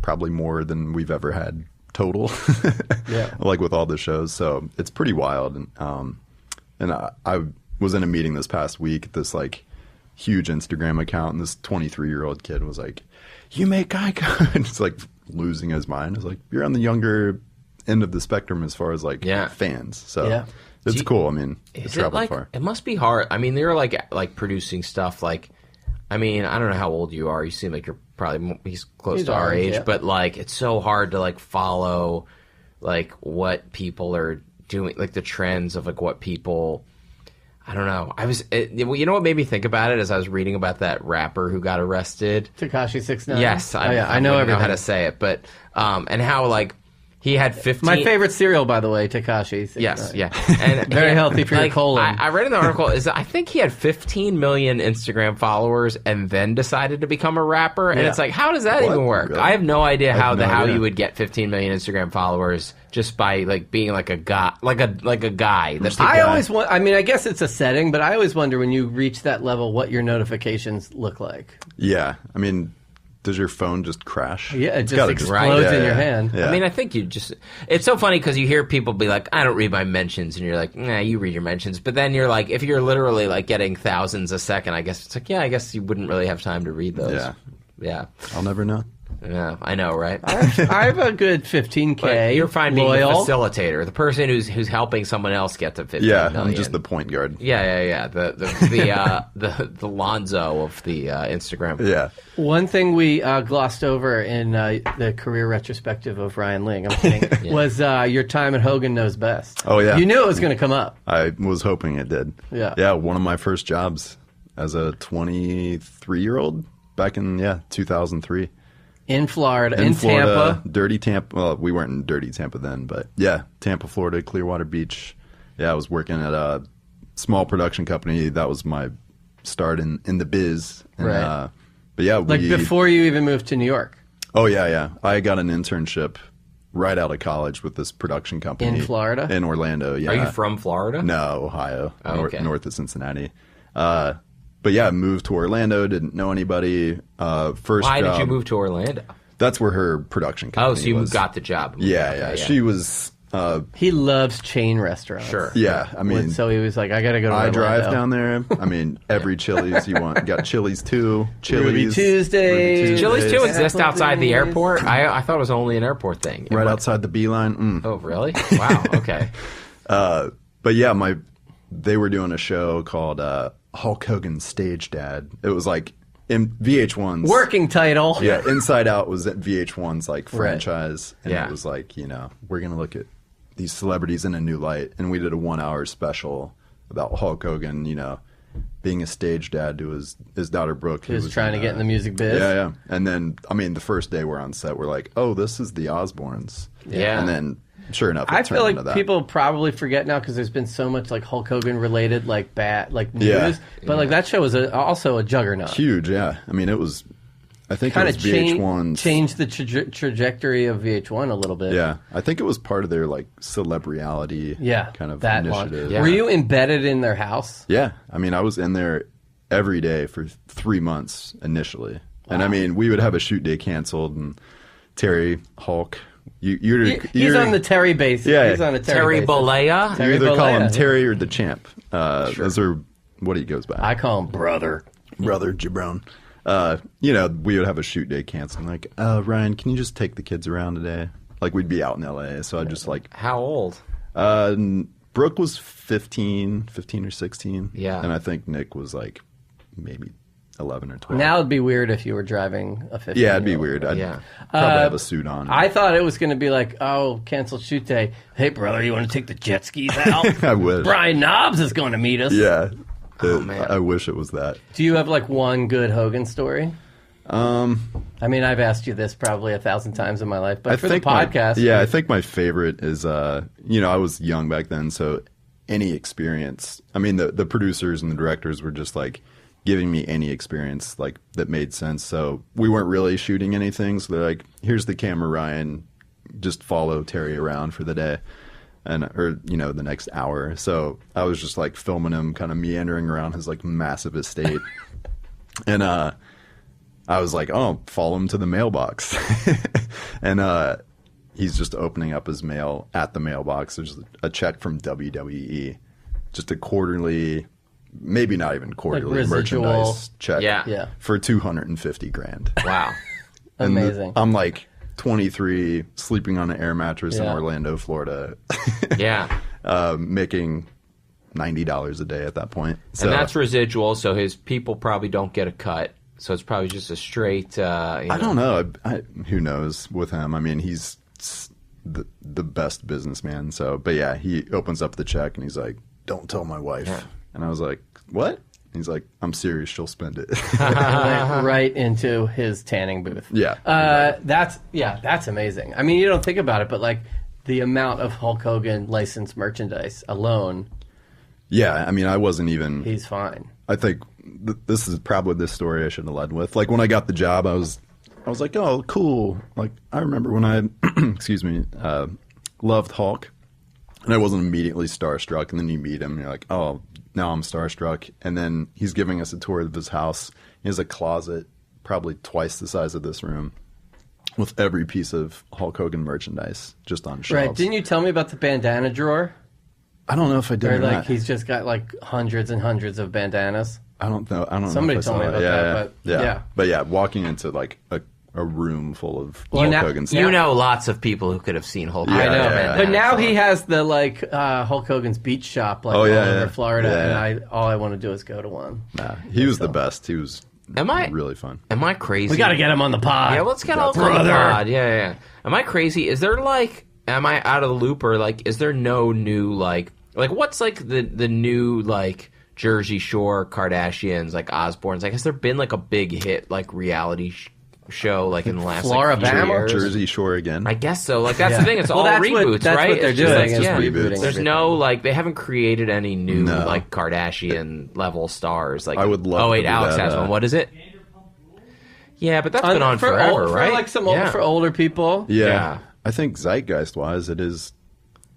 probably more than we've ever had total. Like with all the shows, so it's pretty wild. And I was in a meeting this past week at this like huge Instagram account, and this 23-year-old kid was like, "You make Guy Code." It's like losing his mind. It's like, you're on the younger end of the spectrum as far as like fans. So Yeah. it's cool. I mean, it's traveled far. It must be hard. I mean, they're like producing stuff like, I mean, I don't know how old you are. You seem like you're probably he's close to our age, but like it's so hard to like follow like what people are doing, like the trends of like what people. I don't know. You know what made me think about it as I was reading about that rapper who got arrested. Tekashi 6ix9ine. Yes, I know everything. Know how to say it, but and how like he had 15. My favorite cereal, by the way, Tekashi 6ix9ine. Yes, yeah, and very healthy for your colon. I read in the article I think he had 15 million Instagram followers and then decided to become a rapper, and it's like, how does that even work? Really? I have no idea how you would get 15 million Instagram followers just by like being like a guy, like a guy. I mean, I guess it's a setting, but I always wonder when you reach that level what your notifications look like. Yeah, I mean. Does your phone just crash? Yeah, it just explodes in your hand. Yeah. I mean, I think you just... It's so funny because you hear people be like, I don't read my mentions, and you're like, nah, you read your mentions. But then you're like, if you're literally like getting thousands a second, I guess it's like, yeah, I guess you wouldn't really have time to read those. Yeah. I'll never know. Yeah, I know, right? I have a good 15K. But you're fine being the facilitator, the person who's helping someone else get to 15 million. I'm just the point guard. Yeah. The Lonzo of the Instagram. Yeah. One thing we glossed over in the career retrospective of Ryan Ling, I'm kidding, was your time at Hogan Knows Best. Oh, yeah. You knew it was going to come up. I was hoping it did. Yeah. Yeah, one of my first jobs as a 23-year-old back in, 2003. In Florida, Florida, Tampa. Dirty Tampa. Well, we weren't in Dirty Tampa then, but yeah, Tampa, Florida, Clearwater Beach. Yeah, I was working at a small production company. That was my start in the biz. And, right. But yeah, like before you even moved to New York. Oh yeah. I got an internship right out of college with this production company in Florida, in Orlando. Yeah. Are you from Florida? No, Ohio. Oh, okay. North of Cincinnati. But yeah, I moved to Orlando, didn't know anybody. Why did you move to Orlando? That's where her production company was. Oh, so you got the job. Yeah. She was... he loves chain restaurants. Sure. Yeah, I mean... So he was like, I got to go to Orlando. I drive down there. I mean, every Chili's you want. You got Chili's 2, Ruby Tuesday. Chili's 2 exists outside the airport? I thought it was only an airport thing. Right outside the Beeline. Oh, really? Wow, okay. But yeah, they were doing a show called... Hulk Hogan Stage Dad. It was like in VH1's working title. Yeah, Inside Out was at VH1's like franchise, and it was like, we're gonna look at these celebrities in a new light, and we did a 1-hour special about Hulk Hogan, being a stage dad to his daughter Brooke, who was trying to get in the music biz. Yeah, and then I mean the first day we're on set, we're like, oh, this is the Osbournes. Yeah, and then. Sure enough, I feel like people probably forget now because there's been so much like Hulk Hogan related like news, but like that show was also a juggernaut. Huge, yeah. I mean, it was. I think kind it was VH1's changed the trajectory of VH1 a little bit. Yeah, I think it was part of their like celebrity kind of that initiative. Yeah. Were you embedded in their house? Yeah, I mean, I was in there every day for 3 months initially, and I mean, we would have a shoot day canceled, and Terry Hulk. He's on the Terry base. Yeah, he's on a Terry Bollea. You either call him Terry or the Champ. Those are what he goes by. I call him Brother Jabron. We would have a shoot day canceled. Like, Ryan, can you just take the kids around today? Like, we'd be out in LA, so I'd just like. How old? Brooke was 15 or 16. Yeah, and I think Nick was like maybe 11 or 12. Now it'd be weird if you were driving a 15. Yeah, it'd be weird. I'd probably have a suit on. I thought it was going to be like, canceled shoot day. Hey, brother, you want to take the jet skis out? I wish. Brian Knobs is going to meet us. Yeah. Man. I wish it was that. Do you have like one good Hogan story? I mean, I've asked you this probably 1,000 times in my life, but for the podcast. I think my favorite is, I was young back then, so any experience. I mean, the producers and the directors were just like, giving me any experience like that made sense. So we weren't really shooting anything. So they're like, here's the camera, Ryan, just follow Terry around for the day or the next hour. So I was just like filming him kind of meandering around his like massive estate. And I was like, oh, follow him to the mailbox. And he's just opening up his mail at the mailbox. There's a check from WWE, just a quarterly, maybe not even quarterly, like merchandise check yeah. for $250,000. Wow. Amazing. I'm like, 23, sleeping on an air mattress in Yeah. Orlando, Florida. Yeah. Making $90 a day at that point. So, And that's residual, so his people probably don't get a cut. So it's probably just a straight. I don't know. Who knows with him? I mean, he's the best businessman. So, but yeah, he opens up the check and he's like, "Don't tell my wife." Yeah. And I was like, "What?" He's like, "I'm serious. She'll spend it." right into his tanning booth. Yeah. That's amazing. I mean, you don't think about it, but like the amount of Hulk Hogan licensed merchandise alone, Yeah. I mean, I wasn't even. he's fine. I think this is probably the story I should have led with. Like when I got the job, I was like, "Oh, cool." Like I remember when I, excuse me, loved Hulk, and I wasn't immediately starstruck. And then you meet him, and you're like, "Oh, now I'm starstruck." And then he's giving us a tour of his house. He has a closet probably twice the size of this room, with every piece of Hulk Hogan merchandise just on shelves. Right? Didn't you tell me about the bandana drawer? I don't know if I did Or or like not. he's just got like hundreds and hundreds of bandanas. I don't know. I don't Somebody know. If I told me saw about it. that, but yeah. But yeah, walking into like a room full of Well, Hulk now- Hogan stuff. You know lots of people who could have seen Hulk Yeah, Hogan. I know, yeah, but yeah. now he has the like Hulk Hogan's beach shop like Oh, all yeah, over yeah. Florida, Yeah. and all I want to do is go to one. Nah, he was the best. He was really fun. Am I crazy? We got to get him on the pod. Yeah, let's get Hulk on the pod. Yeah. Am I crazy? Is there like, am I out of the loop, or like, is there no new like what's like the new like Jersey Shore Kardashians, like Osbournes? Like, has there been like a big hit like reality show like in the last like, few Floribama? years? Jersey Shore again. I guess so. Like that's the thing. It's Well, all that's reboots, what- that's right? what they're It's just doing, like, is yeah. rebooting There's everything. no like they haven't created any new No. like Kardashian level stars. Like I would love Oh wait, to do Alex that, has one. What is it? Yeah, but that's been on for forever, old, right? For like some yeah. for older people. Yeah. I think zeitgeist wise, it is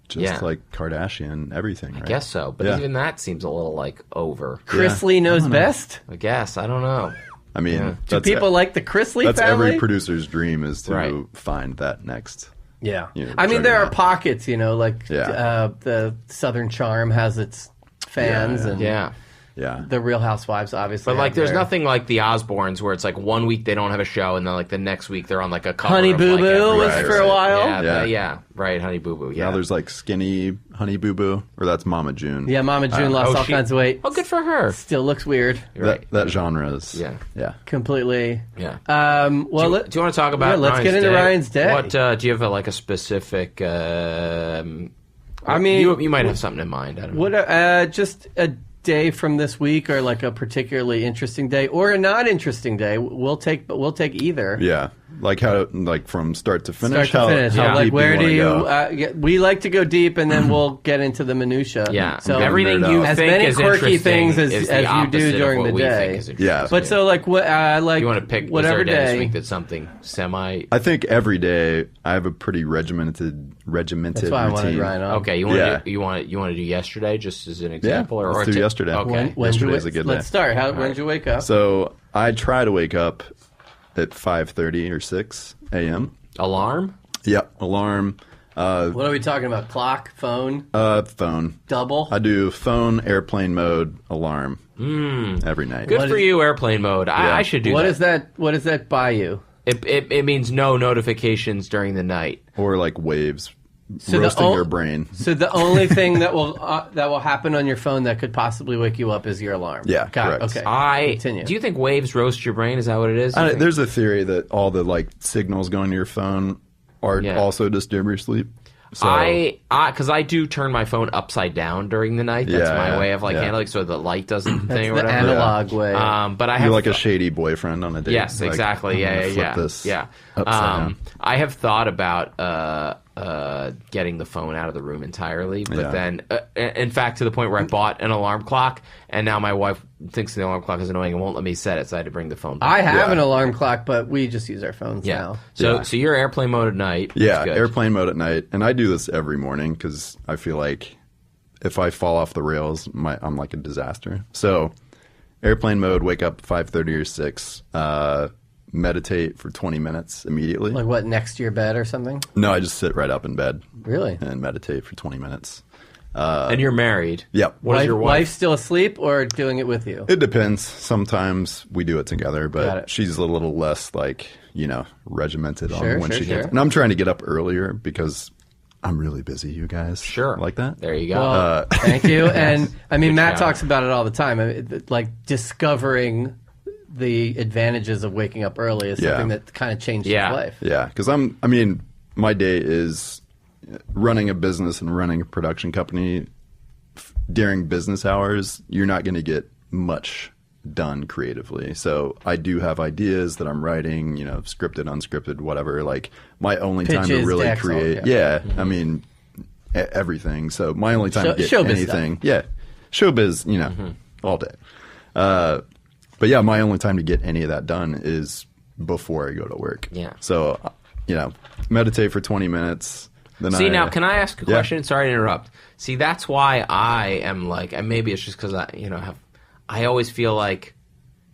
just Yeah. like Kardashian everything. Right? I guess so, but Yeah. even that seems a little like over. Chris Lee knows best. I guess I don't know. I mean, Yeah. Do people like the Chris Lee that's family? every producer's dream is to Right. find that next. Yeah. You know, I mean, there are juggernaut. pockets, you know, like Yeah. the Southern Charm has its fans, Yeah, and Yeah. Yeah. the Real Housewives obviously. But like, have there's their- nothing like the Osbournes where it's like 1 week they don't have a show, and then like the next week they're on like a cover. Honey of, Boo like, Boo every was other for a thing. while. Yeah, right, Honey Boo Boo. Yeah, Now there's like Skinny Honey BooOo, or that's Mama June. Yeah, Mama June lost all she- kinds of weight. oh, good for her. Still looks weird. You're right. That genre is. Yeah. Yeah. Completely. Yeah. Well, do you want to talk about? yeah, let's Ryan's get into Day? Ryan's Day. What do you have like a specific? I mean, you might have something in mind. I don't know. what? Just a day from this week, or like a particularly interesting day, or a not interesting day. We'll take either. Yeah. Like how, like from start to finish. Start to finish. yeah. Like, deep where wanna do you? go? We like to go deep, and then we'll get into the minutia. Yeah. So everything nerd you out. As think many is quirky interesting things as is the you do opposite of during what the we day. think is interesting. Yeah. But so like what? Like you want to pick whatever was there a day this day. week that's something semi. I think every day I have a pretty regimented That's why I wanted routine. Ryan on. Okay, you want Yeah. to you want to do yesterday just as an example, or let's do to- yesterday. Okay. When'd you Yesterday's wake- a good Let's day. start. When did you wake up? So I try to wake up at 5:30 or 6 a.m. Alarm? Yep, alarm, What are we talking about? Clock, phone, phone. double. I do phone, airplane mode, alarm every night. Good What for is- you, airplane mode. I should do What that. is that? What does that buy you? It means no notifications during the night. Or like waves the roasting o- your brain. So the only thing that will happen on your phone that could possibly wake you up is your alarm. Yeah, Got it. correct. Okay. Continue. Do you think waves roast your brain? Is that what it is? You think- There's a theory that all the like signals going to your phone are Yeah. also disturb your sleep. So because I do turn my phone upside down during the night. That's Yeah, my yeah, way of like yeah. handling, so the light doesn't That's thing or the whatever. analog way. But I have you're like a shady boyfriend on a date. Yes, Like, exactly. I'm Yeah, gonna yeah, flip yeah. this Yeah. upside down. I have thought about getting the phone out of the room entirely, but Yeah. then, in fact, to the point where I bought an alarm clock, and now my wife thinks the alarm clock is annoying and won't let me set it, so I had to bring the phone back. I have Yeah. an alarm clock, but we just use our phones Yeah. now. So, Yeah. so you're airplane mode at night. Yeah, That's good. airplane mode at night, and I do this every morning because I feel like if I fall off the rails, I'm like a disaster. So, airplane mode, wake up 5:30 or 6, meditate for 20 minutes immediately. Like what? Next to your bed or something? No, I just sit right up in bed Really? and meditate for 20 minutes. And you're married. Yep. What is your wife still asleep or doing it with you? It depends. Sometimes we do it together, Got but it. she's a little less like, regimented Sure, on when sure, she sure. gets. And I'm trying to get up earlier because I'm really busy, you guys. Sure. Like that? There you go. Well, thank you. And I mean, Matt job. talks about it all the time. I mean, like discovering the advantages of waking up early is something that kind of changed his life. Yeah, because my day is running a business and running a production company. During business hours, you're not going to get much done creatively. So I do have ideas that I'm writing, scripted, unscripted, whatever. Like my only time to Pitches, really decks, all- create. yeah. I mean, everything. So my only time to get Showbiz anything. Yeah. Showbiz, all day. But yeah, my only time to get any of that done is before I go to work. Yeah. So, meditate for 20 minutes. Then See, now, can I ask a Yeah. question? Sorry to interrupt. See, that's why I am like, and maybe it's just because I always feel like,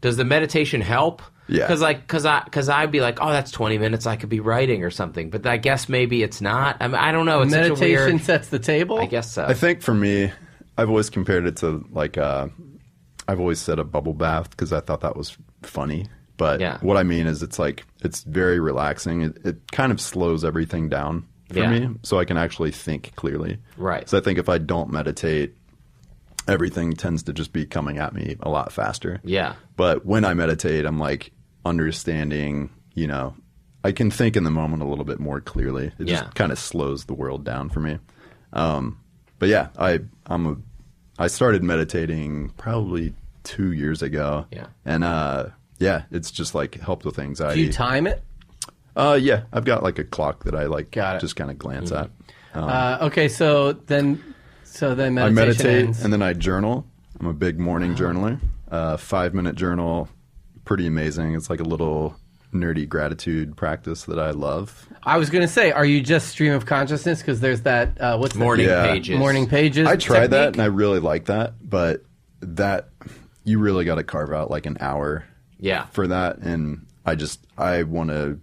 does the meditation help? Yeah. Because I'd be like, oh, that's 20 minutes. I could be writing or something. But I guess maybe it's not. I mean, I don't know. It's such a Meditation weird. sets the table. I guess so. I think for me, I've always compared it to like, I've always said a bubble bath because I thought that was funny. But Yeah. what I mean is it's very relaxing. It kind of slows everything down for Yeah. me so I can actually think clearly. Right. So I think if I don't meditate, everything tends to just be coming at me a lot faster. Yeah. But when I meditate, I'm like understanding, I can think in the moment a little bit more clearly. It Yeah. just kind of slows the world down for me. But yeah, I started meditating probably 2 years ago. Yeah. And it's just like helped with Do anxiety. you time it? Yeah, I've got like a clock that I like Got it. just kind of glance at. Okay, so then meditation I meditate ends. and then I journal. I'm a big morning journaler. 5-minute journal, pretty amazing. It's like a little nerdy gratitude practice that I love. I was going to say, are you just stream of consciousness? Because there's that, what's Morning Yeah. pages. Morning pages. I tried that technique? and I really like that, but that you really got to carve out like an hour Yeah. for that. And I want to,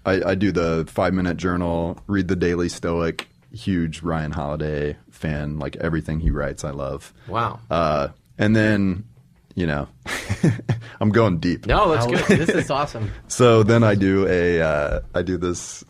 I do the 5-minute journal, read the Daily Stoic, huge Ryan Holiday fan, like everything he writes, I love. Wow. And then, I'm going deep. No, that's Oh, good. This is awesome. So then I do this.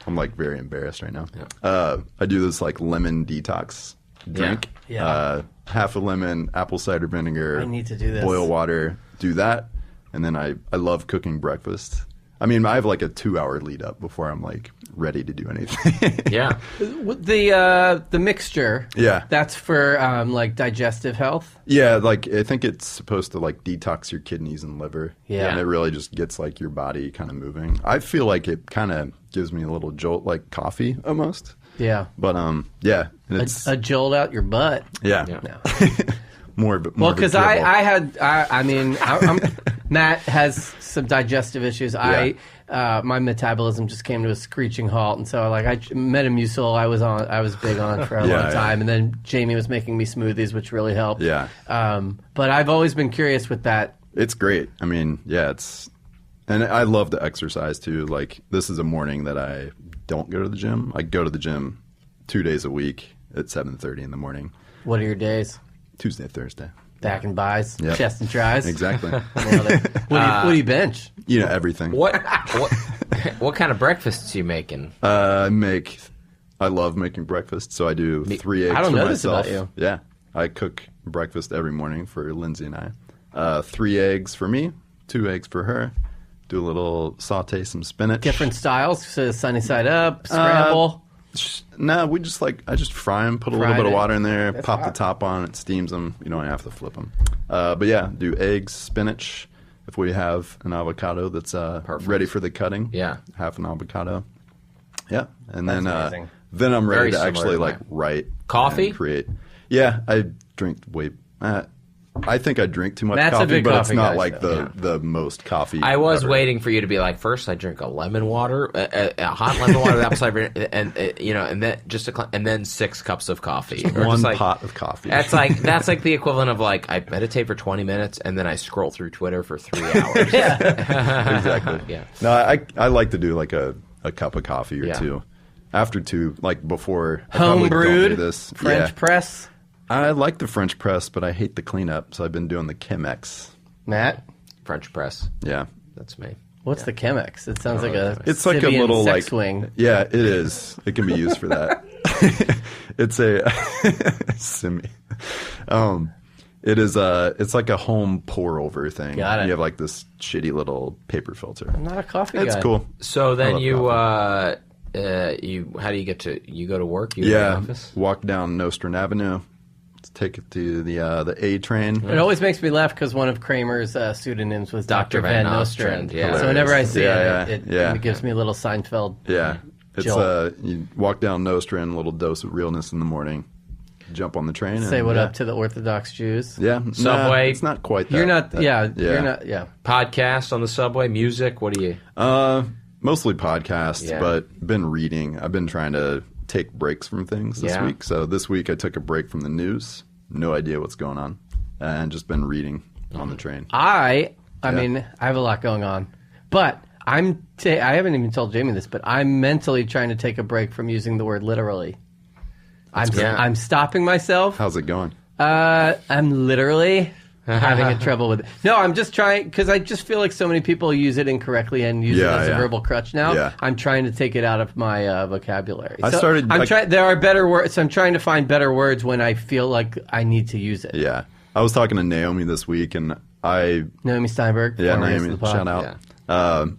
I'm like very embarrassed right now. I do this like lemon detox drink. Yeah. Half a lemon, apple cider vinegar. I need to do this. Boil water. Do that, and then I love cooking breakfast. I mean, I have like a 2-hour lead up before I'm like ready to do anything. Yeah. The mixture. Yeah. That's for like digestive health. Yeah, like I think it's supposed to like detox your kidneys and liver. Yeah. And it really just gets like your body kind of moving. I feel like it kind of gives me a little jolt like coffee almost. Yeah. But yeah, and it's A jolt out your butt. yeah. Yeah. No. more Well, because I'm Matt has some digestive issues. My metabolism just came to a screeching halt, and so like Metamucil I was big on for a Yeah, long yeah. time, and then Jamie was making me smoothies, which really helped. Yeah. But I've always been curious with that. It's great. I mean, yeah, and I love to exercise too. Like this is a morning that I don't go to the gym. I go to the gym 2 days a week at 7:30 in the morning. What are your days? Tuesday, Thursday. Back and buys, Yep. chest and tries. Exactly. Nailed it. What do you bench? Everything. What kind of breakfasts you making? I love making breakfast, so I do 3 eggs I don't for know this myself. about you. Yeah, I cook breakfast every morning for Lindsay and I. 3 eggs for me, 2 eggs for her. Do a little saute some spinach. Different styles, so sunny side up, scramble. No, I just fry them, put a little Fried bit of it. water in there, That's pop hot. the top on, it steams them. You don't have to flip them. But yeah, do eggs, spinach. If we have an avocado that's ready for the cutting, Yeah. half an avocado. Yeah, and That's then amazing. then I'm ready Very to similar actually to like mine. write Coffee? and create. Yeah, I drink way. I think I drink too much Matt's a coffee, big but it's coffee not guy, like so, the most coffee. I was ever. waiting for you to be like, first I drink a lemon water, a hot lemon water with apple cider, and then and then 6 cups of coffee. Or One just like, pot of coffee. That's like the equivalent of like I meditate for 20 minutes and then I scroll through Twitter for 3 hours. Exactly. Yeah. No, I like to do like a cup of coffee or Yeah. two. after 2, like before. I probably don't do Home-brewed this. French Yeah. press. I like the French press, but I hate the cleanup, so I've been doing the Chemex. Matt, French press. Yeah. That's me. what's the Chemex? It sounds like a It's like a Sibian little sex like swing. Yeah, it is. It can be used for that. It's a simi. It is it's like a home pour over thing. Got it. You have like this shitty little paper filter. I'm not a coffee It's guy. cool. So then love you how do you get to you go to work? You go to Yeah, the office? walk down Nostrand Avenue. Let's take it to the A train. It always makes me laugh because one of Kramer's pseudonyms was Dr. Van Nostrand. yeah. So whenever I see Hilarious. it, Yeah. it gives me a little Seinfeld. Yeah, it's Jolt. you walk down Nostrand, a little dose of realness in the morning. Jump on the train. Say and, what yeah. up to the Orthodox Jews. Yeah, Subway. Nah, it's not quite that. You're not. that- Yeah. You're not. Yeah. Podcast on the subway, music. What do you? Mostly podcasts, Yeah. but been reading. I've been trying to take breaks from things this Yeah. week. So this week I took a break from the news. No idea what's going on, and just been reading on the train. I mean, I have a lot going on, but I haven't even told Jamie this, but I'm mentally trying to take a break from using the word literally. I'm stopping myself. How's it going? I'm literally having a trouble with it. No, I'm just trying because I just feel like so many people use it incorrectly and use it as a verbal crutch now. Yeah. I'm trying to take it out of my vocabulary. I started- I'm like- trying. There are better words. So I'm trying to find better words when I feel like I need to use it. Yeah, I was talking to Naomi this week, and Naomi Steinberg. Yeah, former guest Naomi, of the pod. shout out.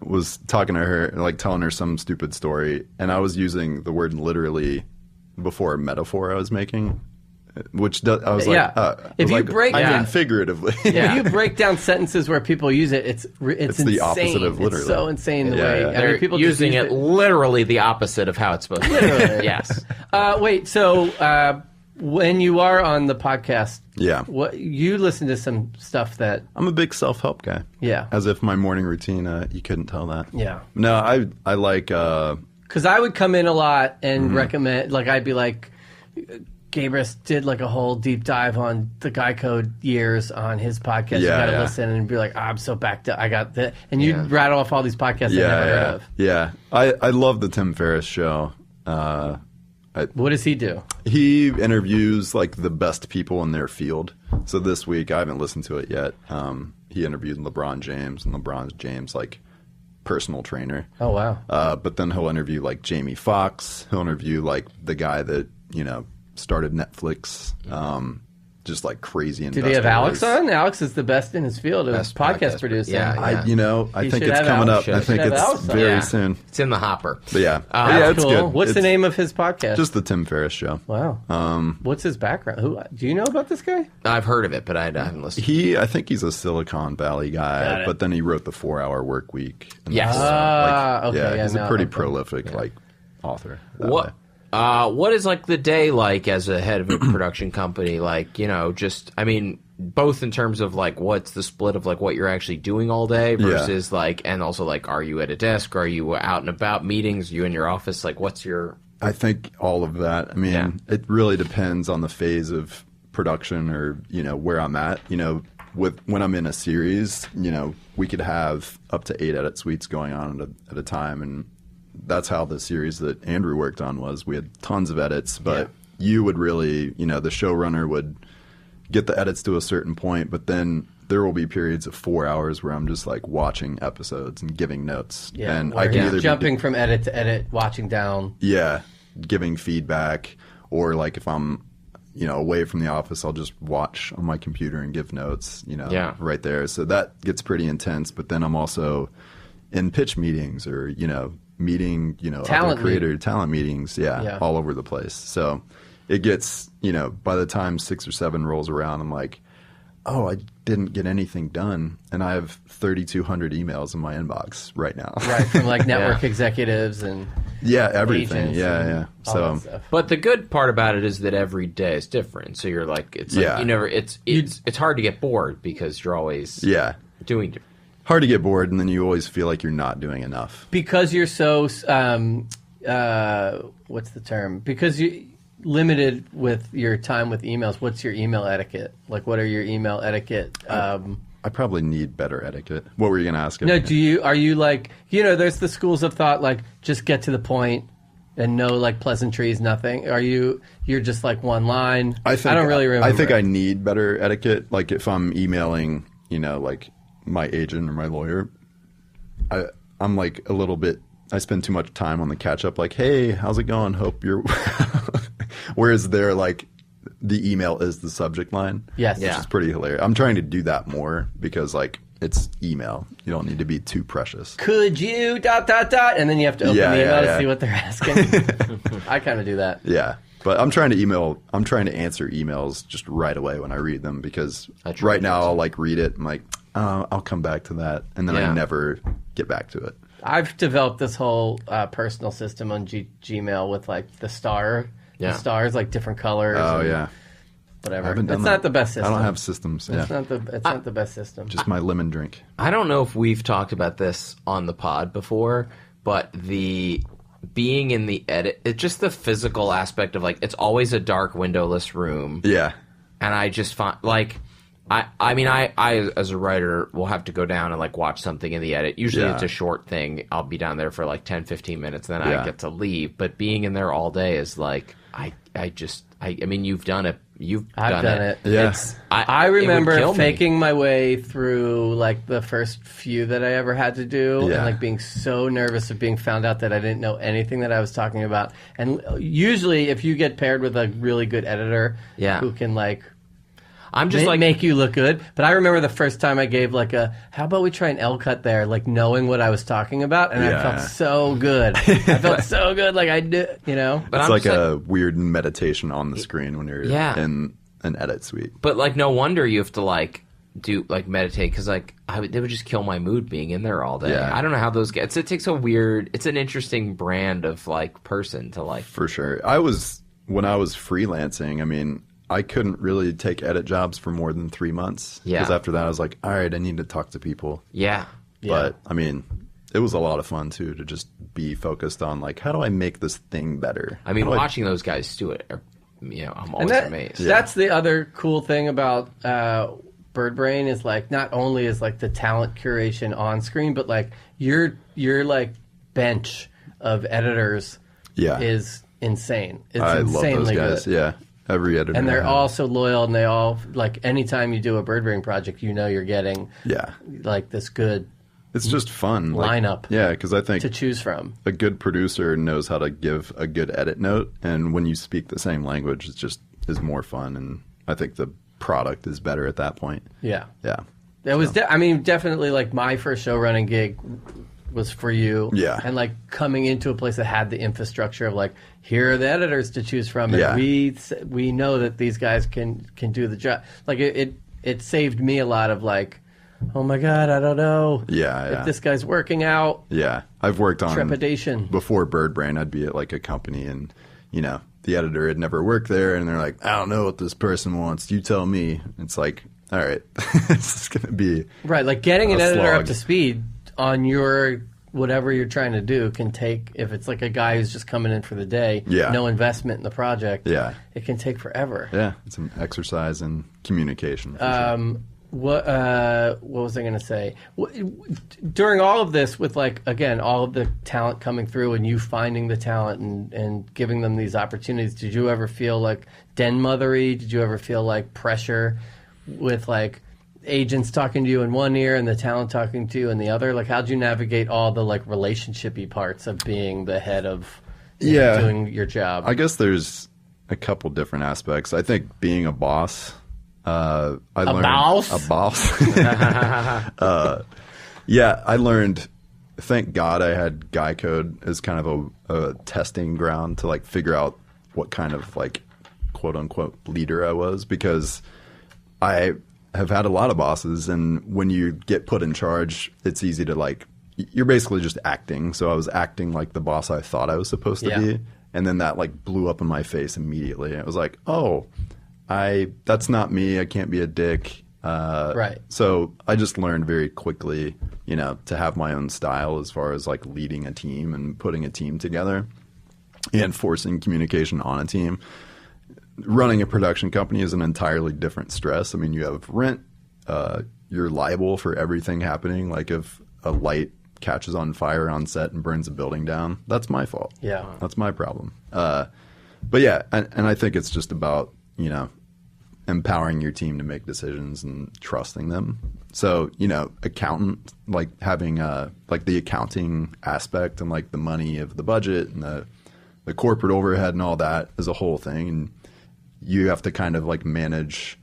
Was talking to her, like telling her some stupid story, and I was using the word literally before a metaphor I was making, which I was like, If you break I down- mean figuratively. If you break down sentences where people use it, it's It's the opposite of literally. It's so insane the Yeah, way yeah. I mean, They're people just using use it literally the opposite of how it's supposed to be. Yes. Wait, so when you are on the podcast, Yeah. what you listen to some stuff that I'm a big self-help guy. Yeah. As if my morning routine, you couldn't tell that. Yeah. No, I like, because I would come in a lot and recommend, like I'd be like, Gabrus did like a whole deep dive on the Guy Code years on his podcast. You Yeah, got to yeah. listen and be like, I'm so backed up. I got that, and you would rattle off all these podcasts I never heard of. Yeah. I love the Tim Ferriss show. What does he do? He interviews like the best people in their field. So this week, I haven't listened to it yet. He interviewed LeBron James, and LeBron James like personal trainer. Oh wow! But then he'll interview like Jamie Foxx. He'll interview like the guy that started Netflix. Just like crazy. Did he have Alex on? Alex is the best in his field of Best podcast podcast producer. yeah. I He think should it's have coming Alex. up. I Should think have it's Alex on. very Yeah. soon. It's in the hopper. But yeah, That's it's cool. good. What's the It's name of his podcast? Just the Tim Ferriss show. Wow. What's his background? Who do you know about this guy? I've heard of it, but I haven't listened. I think he's a Silicon Valley Got guy, it. but then he wrote the 4-Hour Work Week. And Yes. Okay, yeah, he's yeah, a pretty okay. prolific author. that What? way. What is like the day like as a head of a production company? Like, just I mean, both in terms of like what's the split of like what you're actually doing all day versus like, and also like, are you at a desk? Are you out and about meetings? Are you in your office? Like, what's your? I think all of that. I mean, Yeah. it really depends on the phase of production or where I'm at. When I'm in a series, we could have up to 8 edit suites going on at a time, and that's how the series that Andrew worked on was. We had tons of edits, but you would really, the showrunner would get the edits to a certain point, but then there will be periods of 4 hours where I'm just like watching episodes and giving notes. Yeah, and where I can he's either jumping from edit to edit, watching down. Yeah, giving feedback, or like if I'm, away from the office, I'll just watch on my computer and give notes, right there. So that gets pretty intense. But then I'm also in pitch meetings or, meeting, Talent talent meetings, all over the place. So it gets, by the time 6 or 7 rolls around, I'm like, oh, I didn't get anything done, and I have 3,200 emails in my inbox right now. Right, from like network executives and Yeah, everything. agents Yeah, and yeah. all So that stuff. But the good part about it is that every day is different. So you're like, it's like you never. It's hard to get bored because you're always doing different. Hard to get bored, and then you always feel like you're not doing enough. Because you're so what's the term? Because you limited with your time with emails. What's your email etiquette? Like, what are your email etiquette? I probably need better etiquette. What were you going to ask? No, are you like, there's the schools of thought, like, just get to the point, And no like pleasantries, nothing. You're just like one line? I don't really remember. I think I need better etiquette. Like if I'm emailing, like my agent or my lawyer, I'm like a little bit. I spend too much time on the catch up. Like, hey, how's it going? Hope you're. Whereas they're like, the email is the subject line. Yes, which is pretty hilarious. I'm trying to do that more because like it's email. You don't need to be too precious. Could you ... and then you have to open the email to see what they're asking. I kind of do that. Yeah. But I'm trying to answer emails just right away when I read them because right now I'll like read it. I'm like, I'll come back to that. And then I never get back to it. I've developed this whole personal system on Gmail with like the stars, like different colors. Oh, yeah. Whatever. It's not the best system. I don't have systems. It's not the best system. Just my lemon drink. I don't know if we've talked about this on the pod before, but the being in the edit, it's just the physical aspect of like, it's always a dark windowless room. Yeah. And I just find like, I mean, I as a writer will have to go down and like watch something in the edit. Usually it's a short thing. I'll be down there for like 10, 15 minutes, then I get to leave. But being in there all day is like, I mean, you've done it. I've done it. Yes. I remember faking my way through like the first few that I ever had to do and like being so nervous of being found out that I didn't know anything that I was talking about. And usually if you get paired with a really good editor who can like I'm just like make you look good. But I remember the first time I gave like how about we try an L cut there, like knowing what I was talking about, and I felt so good. I felt so good, like I did, But it's like a weird meditation on the screen when you're in an edit suite. But like, no wonder you have to like do like meditate because like they would just kill my mood being in there all day. Yeah. I don't know how those get. It takes it's an interesting brand of like person to like. For sure, when I was freelancing. I mean. I couldn't really take edit jobs for more than 3 months. Because after that, I was like, all right, I need to talk to people. Yeah. But, I mean, it was a lot of fun, too, to just be focused on, like, how do I make this thing better? I mean, watching those guys do it, I'm always amazed. That's the other cool thing about Birdbrain is, like, not only is, like, the talent curation on screen, but, like, your like, bench of editors is insane. It's insanely love those guys, good. Every editor. And they're all so loyal, and they all, like, anytime you do a Birdbrain project, you're getting, like, this good It's just fun. lineup because I think to choose from. A good producer knows how to give a good edit note, and when you speak the same language, it just is more fun, and I think the product is better at that point. Yeah. Yeah. It was, definitely, like, my first show running gig was for you. Yeah. And, like, coming into a place that had the infrastructure of, like, here are the editors to choose from, and we know that these guys can do the job. Like, it saved me a lot of, like, oh, my God, I don't know if this guy's working out. Yeah. I've worked on trepidation. Before Birdbrain, I'd be at, like, a company, and, the editor had never worked there, and they're like, I don't know what this person wants. You tell me. It's like, all right, this is going to be right. Like, getting an editor slog. up to speed on your whatever you're trying to do can take, if it's like a guy who's just coming in for the day, no investment in the project, it can take forever. Yeah, it's an exercise in communication. What was I going to say? During all of this, with like, again, all of the talent coming through and you finding the talent and giving them these opportunities, did you ever feel like den mothery? Did you ever feel like pressure with like agents talking to you in one ear and the talent talking to you in the other? Like, how'd you navigate all the like relationship-y parts of being the head of doing your job? I guess there's a couple different aspects. I think being a boss, I learned a boss. I learned. Thank God I had Guy Code as kind of a testing ground to like figure out what kind of like quote unquote leader I was, because I have had a lot of bosses, and when you get put in charge, it's easy to like, you're basically just acting. So I was acting like the boss I thought I was supposed to be, and then that like blew up in my face immediately. It was like, oh, that's not me. I can't be a dick. Right. So I just learned very quickly, to have my own style as far as like leading a team and putting a team together and forcing communication on a team. Running a production company is an entirely different stress. I mean, you have rent. You're liable for everything happening. Like if a light catches on fire on set and burns a building down, that's my fault. Yeah. That's my problem. But yeah, and I think it's just about, you know, empowering your team to make decisions and trusting them. So, you know, accountant, like having like the accounting aspect and like the money of the budget and the corporate overhead and all that is a whole thing. And you have to kind of like manage,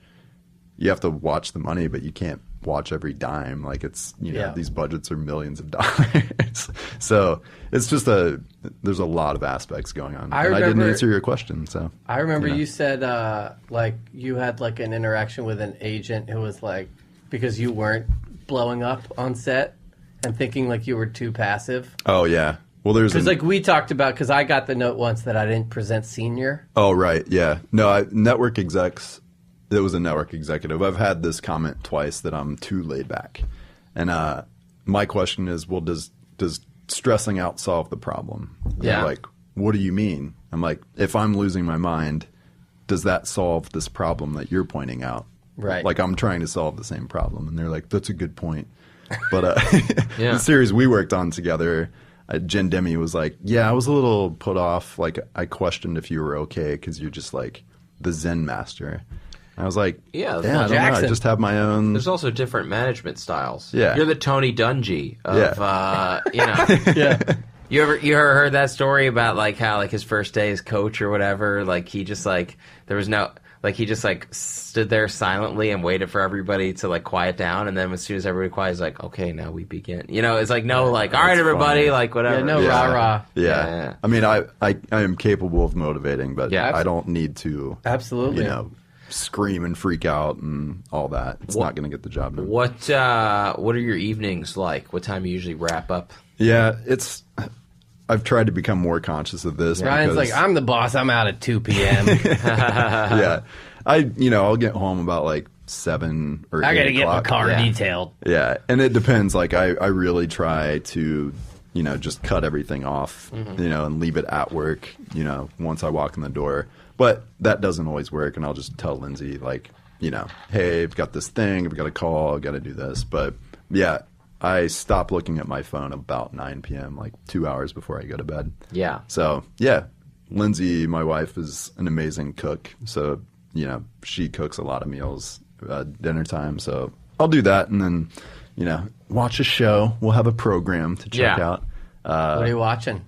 you have to watch the money, but you can't watch every dime. Like it's, you know, these budgets are millions of dollars. So it's just there's a lot of aspects going on. I didn't answer your question. So I remember you said like you had like an interaction with an agent who was like, because you weren't blowing up on set and thinking like you were too passive. Oh yeah. Well, there's like we talked about, because I got the note once that I didn't present senior. Oh right. Yeah. No, network execs. It was a network executive. I've had this comment twice that I'm too laid back. And my question is, well, does stressing out solve the problem? And Yeah. they're like, what do you mean? I'm like, if I'm losing my mind, does that solve this problem that you're pointing out? Right. Like I'm trying to solve the same problem. And they're like, that's a good point. But Yeah. the series we worked on together, Jen Demi was like, yeah, I was a little put off. Like I questioned if you were okay because you're just like the Zen master. I was like, Yeah, I don't know. I Jackson. just have my own. There's also different management styles. Yeah. You're the Tony Dungy of, you know. Yeah. You ever heard that story about like how like his first day as coach or whatever, like he just like there was no like he just like stood there silently and waited for everybody to like quiet down, and then as soon as everybody quiet, he's like, okay, now we begin. You know, it's like no, like all right, everybody, funny. like whatever. Yeah, no rah-rah. Yeah. I mean, I am capable of motivating, but Yeah. I don't need to, Absolutely. you know, scream and freak out and all that. It's not going to get the job done. What are your evenings like? What time you usually wrap up? Yeah, I've tried to become more conscious of this. Ryan's because, like, I'm the boss. I'm out at 2 p.m. yeah, I'll get home about like 7 or 8 I got to get my o'clock. car Yeah. detailed. Yeah, and it depends. Like I really try to, you know, just cut everything off, you know, and leave it at work, you know, once I walk in the door. But that doesn't always work, and I'll just tell Lindsay, like, you know, hey, I've got this thing, I've got a call, I've got to do this. But yeah, I stop looking at my phone about 9 p.m., like 2 hours before I go to bed. Yeah. So yeah, Lindsay, my wife, is an amazing cook. So, you know, she cooks a lot of meals dinner time. So I'll do that, and then, you know, watch a show. We'll have a program to check Yeah. out. What are you watching?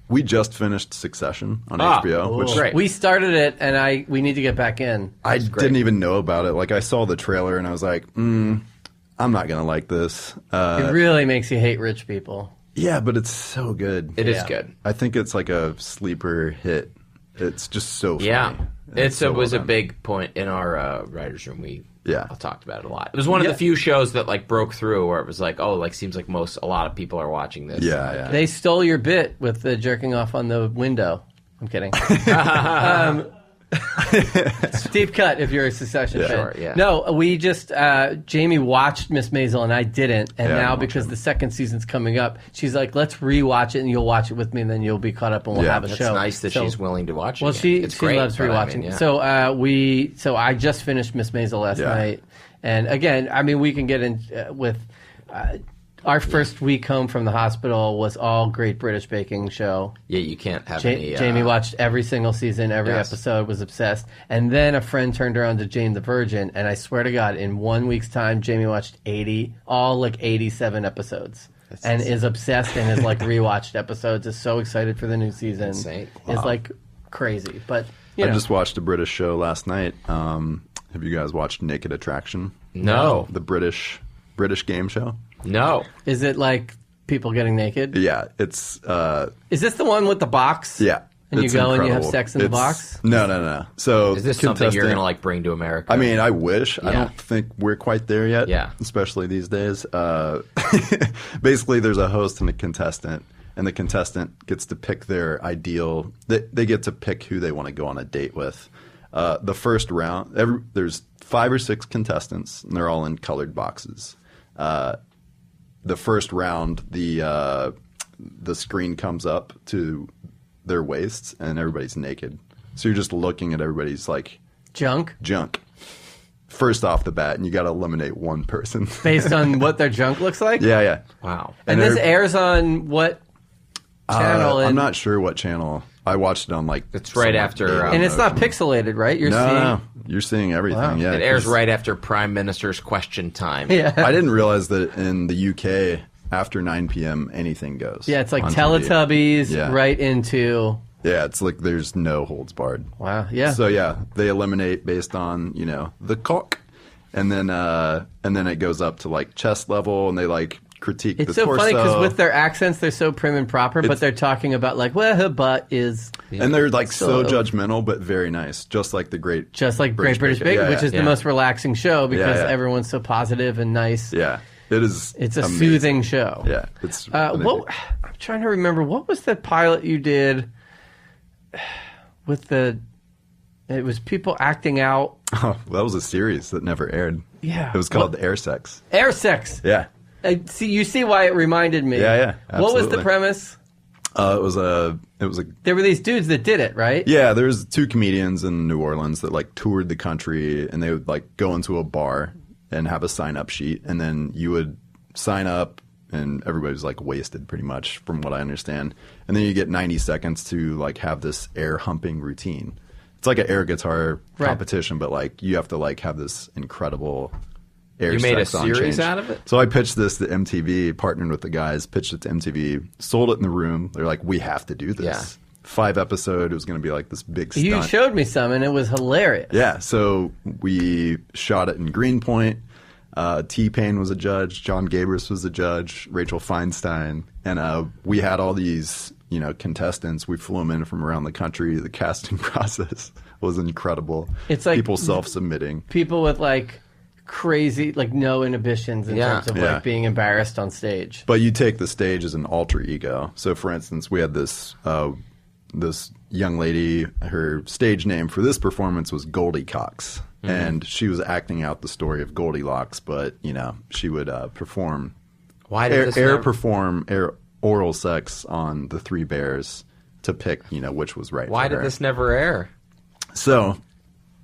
We just finished Succession on HBO, which Great. We started it, and we need to get back in. I didn't even know about it. Like I saw the trailer and I was like, I'm not gonna like this. It really makes you hate rich people. Yeah, but it's so good. It is Yeah. good. I think it's like a sleeper hit. It's just so funny. Yeah. It so was well a done. big point in our writer's room. We talked about it a lot. It was one of the few shows that like broke through where it was like, oh, like seems like a lot of people are watching this. Yeah. They stole your bit with the jerking off on the window. I'm kidding. Deep cut if you're a Succession fan. Sure, yeah. No, we just Jamie watched Miss Maisel and I didn't, and Yeah, now I'm because watching. the second season's coming up, she's like, let's rewatch it and you'll watch it with me, and then you'll be caught up and we'll Yeah, have a That's show. nice that So- she's willing to watch it. Well, again. she great, loves but rewatching. I mean, yeah. So I just finished Miss Maisel last Yeah. night, and again, I mean, we can get in with. Our first week home from the hospital was all Great British Baking Show. Yeah, you can't have any. Jamie watched every single season, every Yes. episode, was obsessed. And then a friend turned her on to Jane the Virgin, and I swear to God, in 1 week's time, Jamie watched 87 episodes. And is obsessed and has like rewatched episodes, is so excited for the new season. Insane. Is like crazy. But, you I know. just watched a British show last night. Have you guys watched Naked Attraction? No. The British game show? No. Is it like people getting naked? Yeah, it's Is this the one with the box? yeah. And you it's go and you have incredible. sex in the box? No. So Is this something you're contestant- going to like bring to America? I mean, I wish. I Yeah. don't think we're quite there yet. Yeah. Especially these days. Basically, there's a host and a contestant, and the contestant gets to pick their ideal. They get to pick who they want to go on a date with. The first round, there's 5 or 6 contestants, and they're all in colored boxes. The first round, the screen comes up to their waists, and everybody's naked. So you're just looking at everybody's like Junk? junk. first off the bat, and you got to eliminate one person. Based on what their junk looks like? Yeah. Wow. And this airs on what channel? I'm not sure what channel. I watched it on It's right after... and it's not pixelated, right? No. You're seeing everything, Wow. yeah. It airs right after Prime Minister's Question Time. Yeah. I didn't realize that in the UK, after 9 p.m., anything goes. Yeah, it's like on Teletubbies TV. right into... Yeah, it's like there's no holds barred. Wow, yeah. So yeah, they eliminate based on, the cock. And then it goes up to like chest level, and they like critique It's the so torso. funny because with their accents, they're so prim and proper, but they're talking about like, well, her butt is... And they're like so judgmental, but very nice. Just like the Great Great British Baking, Yeah, which is the most relaxing show because Yeah. everyone's so positive and nice. Yeah, it is. It's a amazing. soothing show. Yeah, it's. I'm trying to remember, what was the pilot you did with it was people acting out. Oh, that was a series that never aired. Yeah. It was called Air Sex. Air Sex. Yeah. You see why it reminded me. Yeah, What was the absolutely. premise? It was a. There were these dudes that did it, right? Yeah, there's 2 comedians in New Orleans that like toured the country, and they would like go into a bar and have a sign-up sheet, and then you would sign up, and everybody was like wasted pretty much, from what I understand. And then you get 90 seconds to like have this air humping routine. It's like an air guitar competition, but like you have to like have this incredible air. You made a sex on series change. out of it? So I pitched this to MTV, partnered with the guys, pitched it to MTV, sold it in the room. They're like, we have to do this. Yeah. 5 episode. It was going to be like this big stunt. You showed me some, and it was hilarious. Yeah, so we shot it in Greenpoint. T-Pain was a judge. John Gabris was a judge. Rachel Feinstein. And we had all these, contestants. We flew them in from around the country. The casting process was incredible. It's like people self-submitting. People with like crazy, like no inhibitions in terms of Yeah. like being embarrassed on stage. But you take the stage as an alter ego. So, for instance, we had this young lady. Her stage name for this performance was Goldie Cox, and she was acting out the story of Goldilocks. But she would perform Why did this perform oral sex on the 3 bears to pick which was right. Why for did her. this never air? So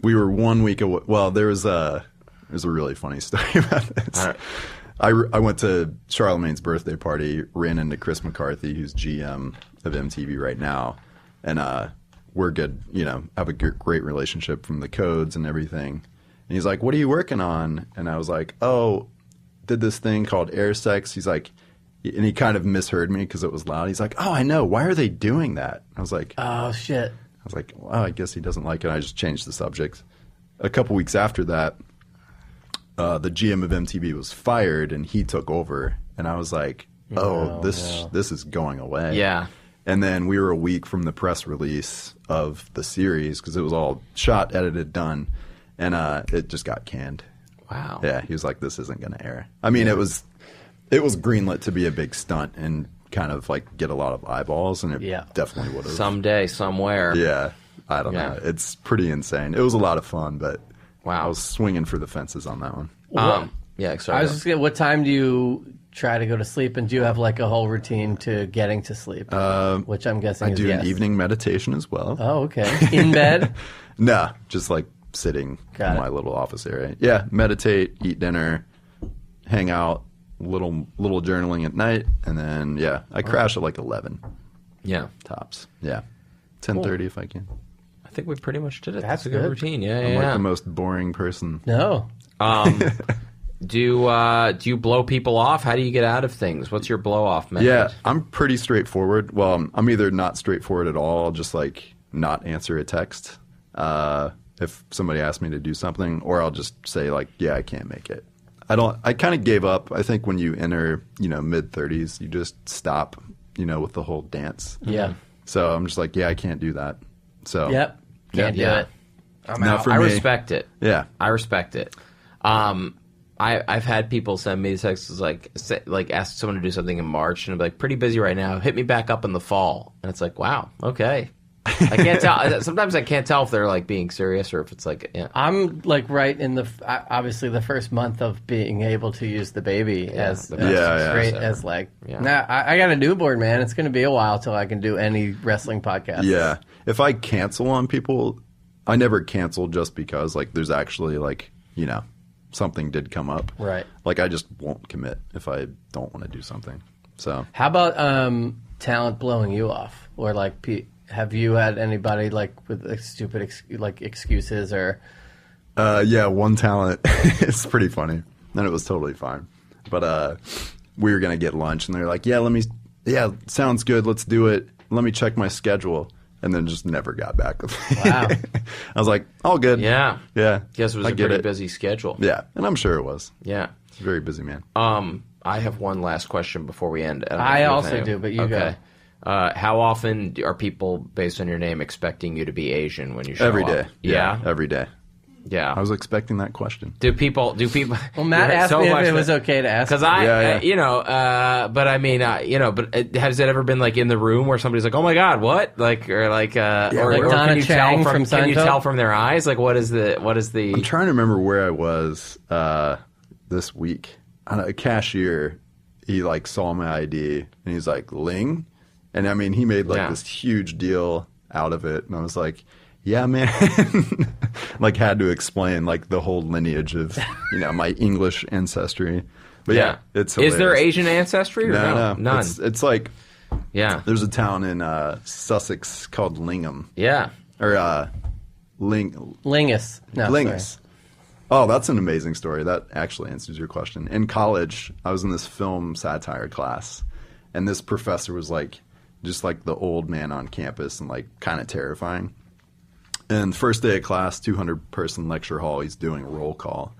we were 1 week away. Well, there's a really funny story about this. All right. I went to Charlemagne's birthday party, ran into Chris McCarthy, who's GM of MTV right now, and we're good, have a great relationship from the codes and everything. And he's like, what are you working on? And I was like, oh, did this thing called Air Sex. He's like, and he kind of misheard me because it was loud. He's like, oh, I know. Why are they doing that? I was like, Oh shit! I was like, well, I guess he doesn't like it. I just changed the subject. A couple weeks after that, the GM of MTV was fired, and he took over. And I was like, this is going away. Yeah. And then we were a week from the press release of the series because it was all shot, edited, done. And it just got canned. Wow. Yeah, he was like, this isn't going to air. I mean, it was greenlit to be a big stunt and kind of like get a lot of eyeballs, and it definitely would have. Someday, somewhere. Yeah, I don't know. It's pretty insane. It was a lot of fun, but Wow. I was swinging for the fences on that one. Yeah, sorry. I was just what time do you try to go to sleep, and do you have like a whole routine to getting to sleep? Which I'm guessing I is do yes. an evening meditation as well. Oh, okay. In bed. No, just like sitting Got in it. my little office area. Yeah, meditate, eat dinner, hang out, little journaling at night, and then I crash at like 11 yeah. tops. Yeah, 10:30 if I can. I think we pretty much did it. That's That's a good good. routine. Yeah, I'm yeah. like the most boring person. No. Do you blow people off? How do you get out of things? What's your blow off method? Yeah, I'm pretty straightforward. Well, I'm either not straightforward at all. I'll just like not answer a text if somebody asks me to do something, or I'll just say like, yeah, I can't make it. I kind of gave up. I think when you enter, mid 30s, you just stop, with the whole dance. Yeah. So I'm just like, yeah, I can't do that. So Yep. Can't do Yeah. it. Now for I me, respect it. Yeah. I respect it. I've had people send me texts like ask someone to do something in March, and I'm like, pretty busy right now. Hit me back up in the fall. And it's like, wow, okay. I can't tell. Sometimes I can't tell if they're like being serious or if it's like, yeah. I'm like right in the obviously the first month of being able to use the baby as the best straight ever. as like. Yeah. Nah, I got a newborn, man. It's going to be a while till I can do any wrestling podcast. Yeah. If I cancel on people, I never cancel just because like there's actually like something did come up. Right. Like, I just won't commit if I don't want to do something. So How about talent blowing you off? Or, like, have you had anybody, like, with like, stupid excuses or... yeah, one talent. It's pretty funny. And it was totally fine. But we were going to get lunch, and they're like, yeah, sounds good. Let's do it. Let me check my schedule. And then just never got back with me. Wow. I was like, all good. Yeah. Yeah. Guess it was a pretty busy schedule. Yeah. And I'm sure it was. Yeah. Very busy man. I have one last question before we end. I also do, but you go. How often are people, based on your name, expecting you to be Asian when you show Every up? day. Yeah? Every day. Yeah. I was expecting that question. Do people? Well, Matt asked me if it was okay to ask. Because but I mean, but has it ever been like in the room where somebody's like, "Oh my God, what?" Like, or like, or Donna can you Chang tell from can you Seinfeld? tell from their eyes? Like, what is the? I'm trying to remember where I was this week. A cashier, he like saw my ID and he's like, "Ling," and I mean, he made like this huge deal out of it, and I was like, yeah, man. Like, had to explain like the whole lineage of my English ancestry. But yeah, it's hilarious. Is there Asian ancestry or no? None. It's like there's a town in Sussex called Lingham. Yeah. Or Lingus. No, Lingus. sorry. Oh, that's an amazing story. That actually answers your question. In college, I was in this film satire class, and this professor was like just like the old man on campus and like kind of terrifying. And first day of class, 200-person lecture hall, he's doing roll call,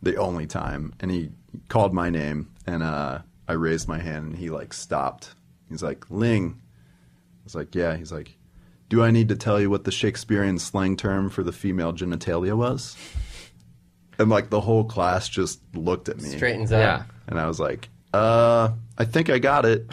the only time. And he called my name, and I raised my hand, and he, like, stopped. He's like, Ling. I was like, yeah. He's like, do I need to tell you what the Shakespearean slang term for the female genitalia was? And, like, the whole class just looked at me. Straightens up. Yeah. And I was like, I think I got it.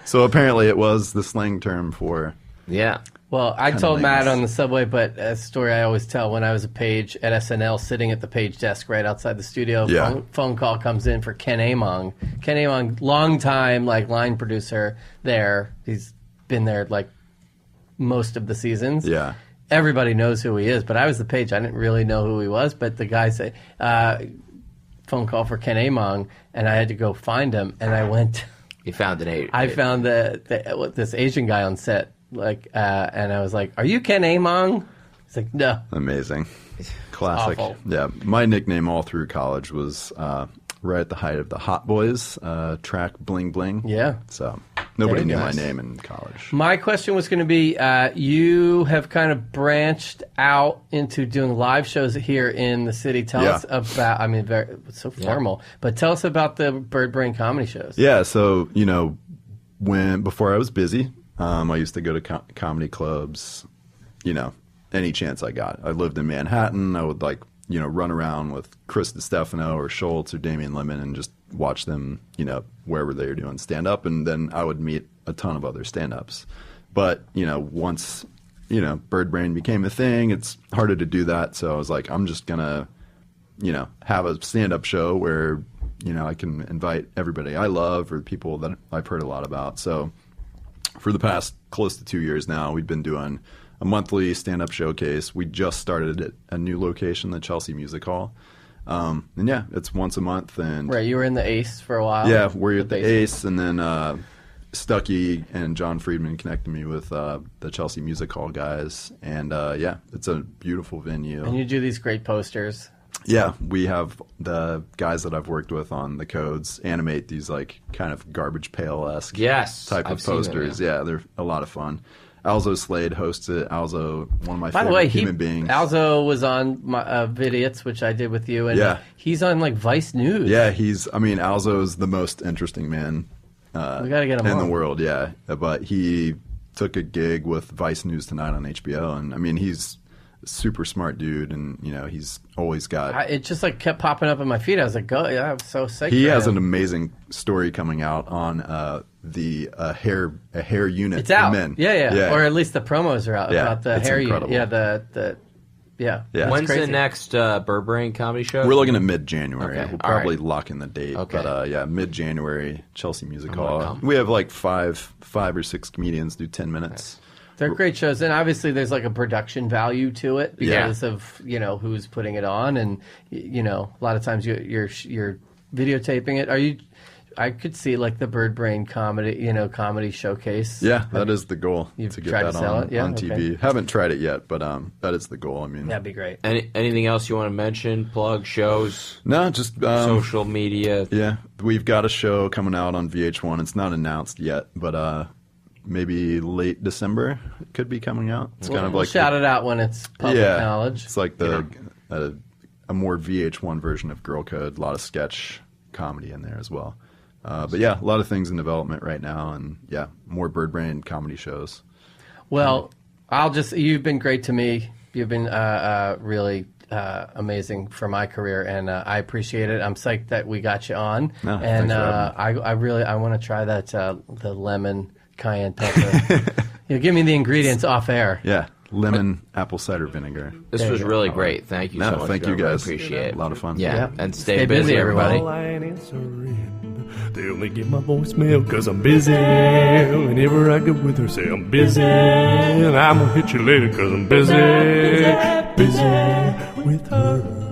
So apparently it was the slang term for... Yeah. Well, I told Matt lingus. on the subway, but a story I always tell when I was a page at SNL, sitting at the page desk right outside the studio. Yeah. Phone call comes in for Ken Among. Ken Among, long time like line producer there. He's been there like most of the seasons. Yeah. Everybody knows who he is, but I was the page. I didn't really know who he was, but the guy said, phone call for Ken Among, and I had to go find him, and I went. You found an Asian. I found this Asian guy on set. And I was like, "Are you Ken Among?" He's like, "No." Amazing. Classic. Awful. Yeah. My nickname all through college was right at the height of the Hot Boys track Bling Bling. Yeah. So nobody knew Nice. my name in college. My question was going to be, you have kind of branched out into doing live shows here in the city. Tell us about, I mean, it's so formal, but tell us about the Birdbrain comedy shows. Yeah. So, before I was busy, I used to go to comedy clubs, any chance I got. I lived in Manhattan. I would run around with Chris DiStefano or Schultz or Damian Lemon and just watch them, wherever they were doing stand up. And then I would meet a ton of other stand ups. But, once, Birdbrain became a thing, it's harder to do that. So I was like, I'm just going to, have a stand up show where, I can invite everybody I love or people that I've heard a lot about. So for the past close to 2 years now, we've been doing a monthly stand-up showcase. We just started at a new location, the Chelsea Music Hall. And yeah, it's once a month. And Right, you were in the Ace for a while. yeah, we're at the basement. Ace, and then Stucky and John Friedman connected me with the Chelsea Music Hall guys. And yeah, it's a beautiful venue. And you do these great posters. Yeah, we have the guys that I've worked with on the codes animate these like kind of Garbage Pail-esque type I've of seen them, posters. Yeah, they're a lot of fun. Alzo Slade hosts it. Alzo, one of my By the favorite way, human beings. Alzo was on my Vidiots, which I did with you, and Yeah. he's on like Vice News. Yeah, Alzo's the most interesting man We got to get him in on. the world, yeah. But he took a gig with Vice News Tonight on HBO, and I mean, he's a super smart dude, and he's always got... It just like kept popping up in my feed. I was like, "Go!" Yeah, I'm so sick. He for has him. an amazing story coming out on the hair unit It's out. for men. Yeah. Or at least the promos are out Yeah, about the it's hair incredible. unit. Yeah, yeah. Yeah. When's crazy. the next Birdbrain comedy show? We're looking at mid-January. Okay, We'll all probably right. lock in the date. Okay. But yeah, mid-January, Chelsea Music gonna Hall. come. We have like five or six comedians do 10 minutes. They're great shows, and obviously there's like a production value to it because of who's putting it on, and a lot of times you're videotaping it. Are you? I could see like the Birdbrain comedy showcase. Yeah, that is the goal. You've to get tried that to sell on, it? Yeah, on TV. okay. Haven't tried it yet, but that is the goal. I mean, That'd be great. Anything else you want to mention? Plug shows? No, just Social media? Yeah, we've got a show coming out on VH1. It's not announced yet, but maybe late December it could be coming out. It's kind of like shout it out when it's public knowledge. It's like a more VH1 version of Girl Code. A lot of sketch comedy in there as well. But yeah, a lot of things in development right now, and yeah, more Birdbrain comedy shows. Well, you've been great to me. You've been really amazing for my career, and I appreciate it. I'm psyched that we got you on. No, and thanks for having me. I want to try that the lemon cayenne pepper. Give me the ingredients off air. Yeah, lemon apple cider vinegar. This was really great. Thank you so much. Thank you Trevor. I guys. appreciate it. A lot of fun. Yeah, and stay, Stay busy, everybody. Call, I ain't answering. They only get my voicemail cause I'm busy. Whenever I get with her, say I'm busy. And I'm gonna hit you later cause I'm busy. Busy with her.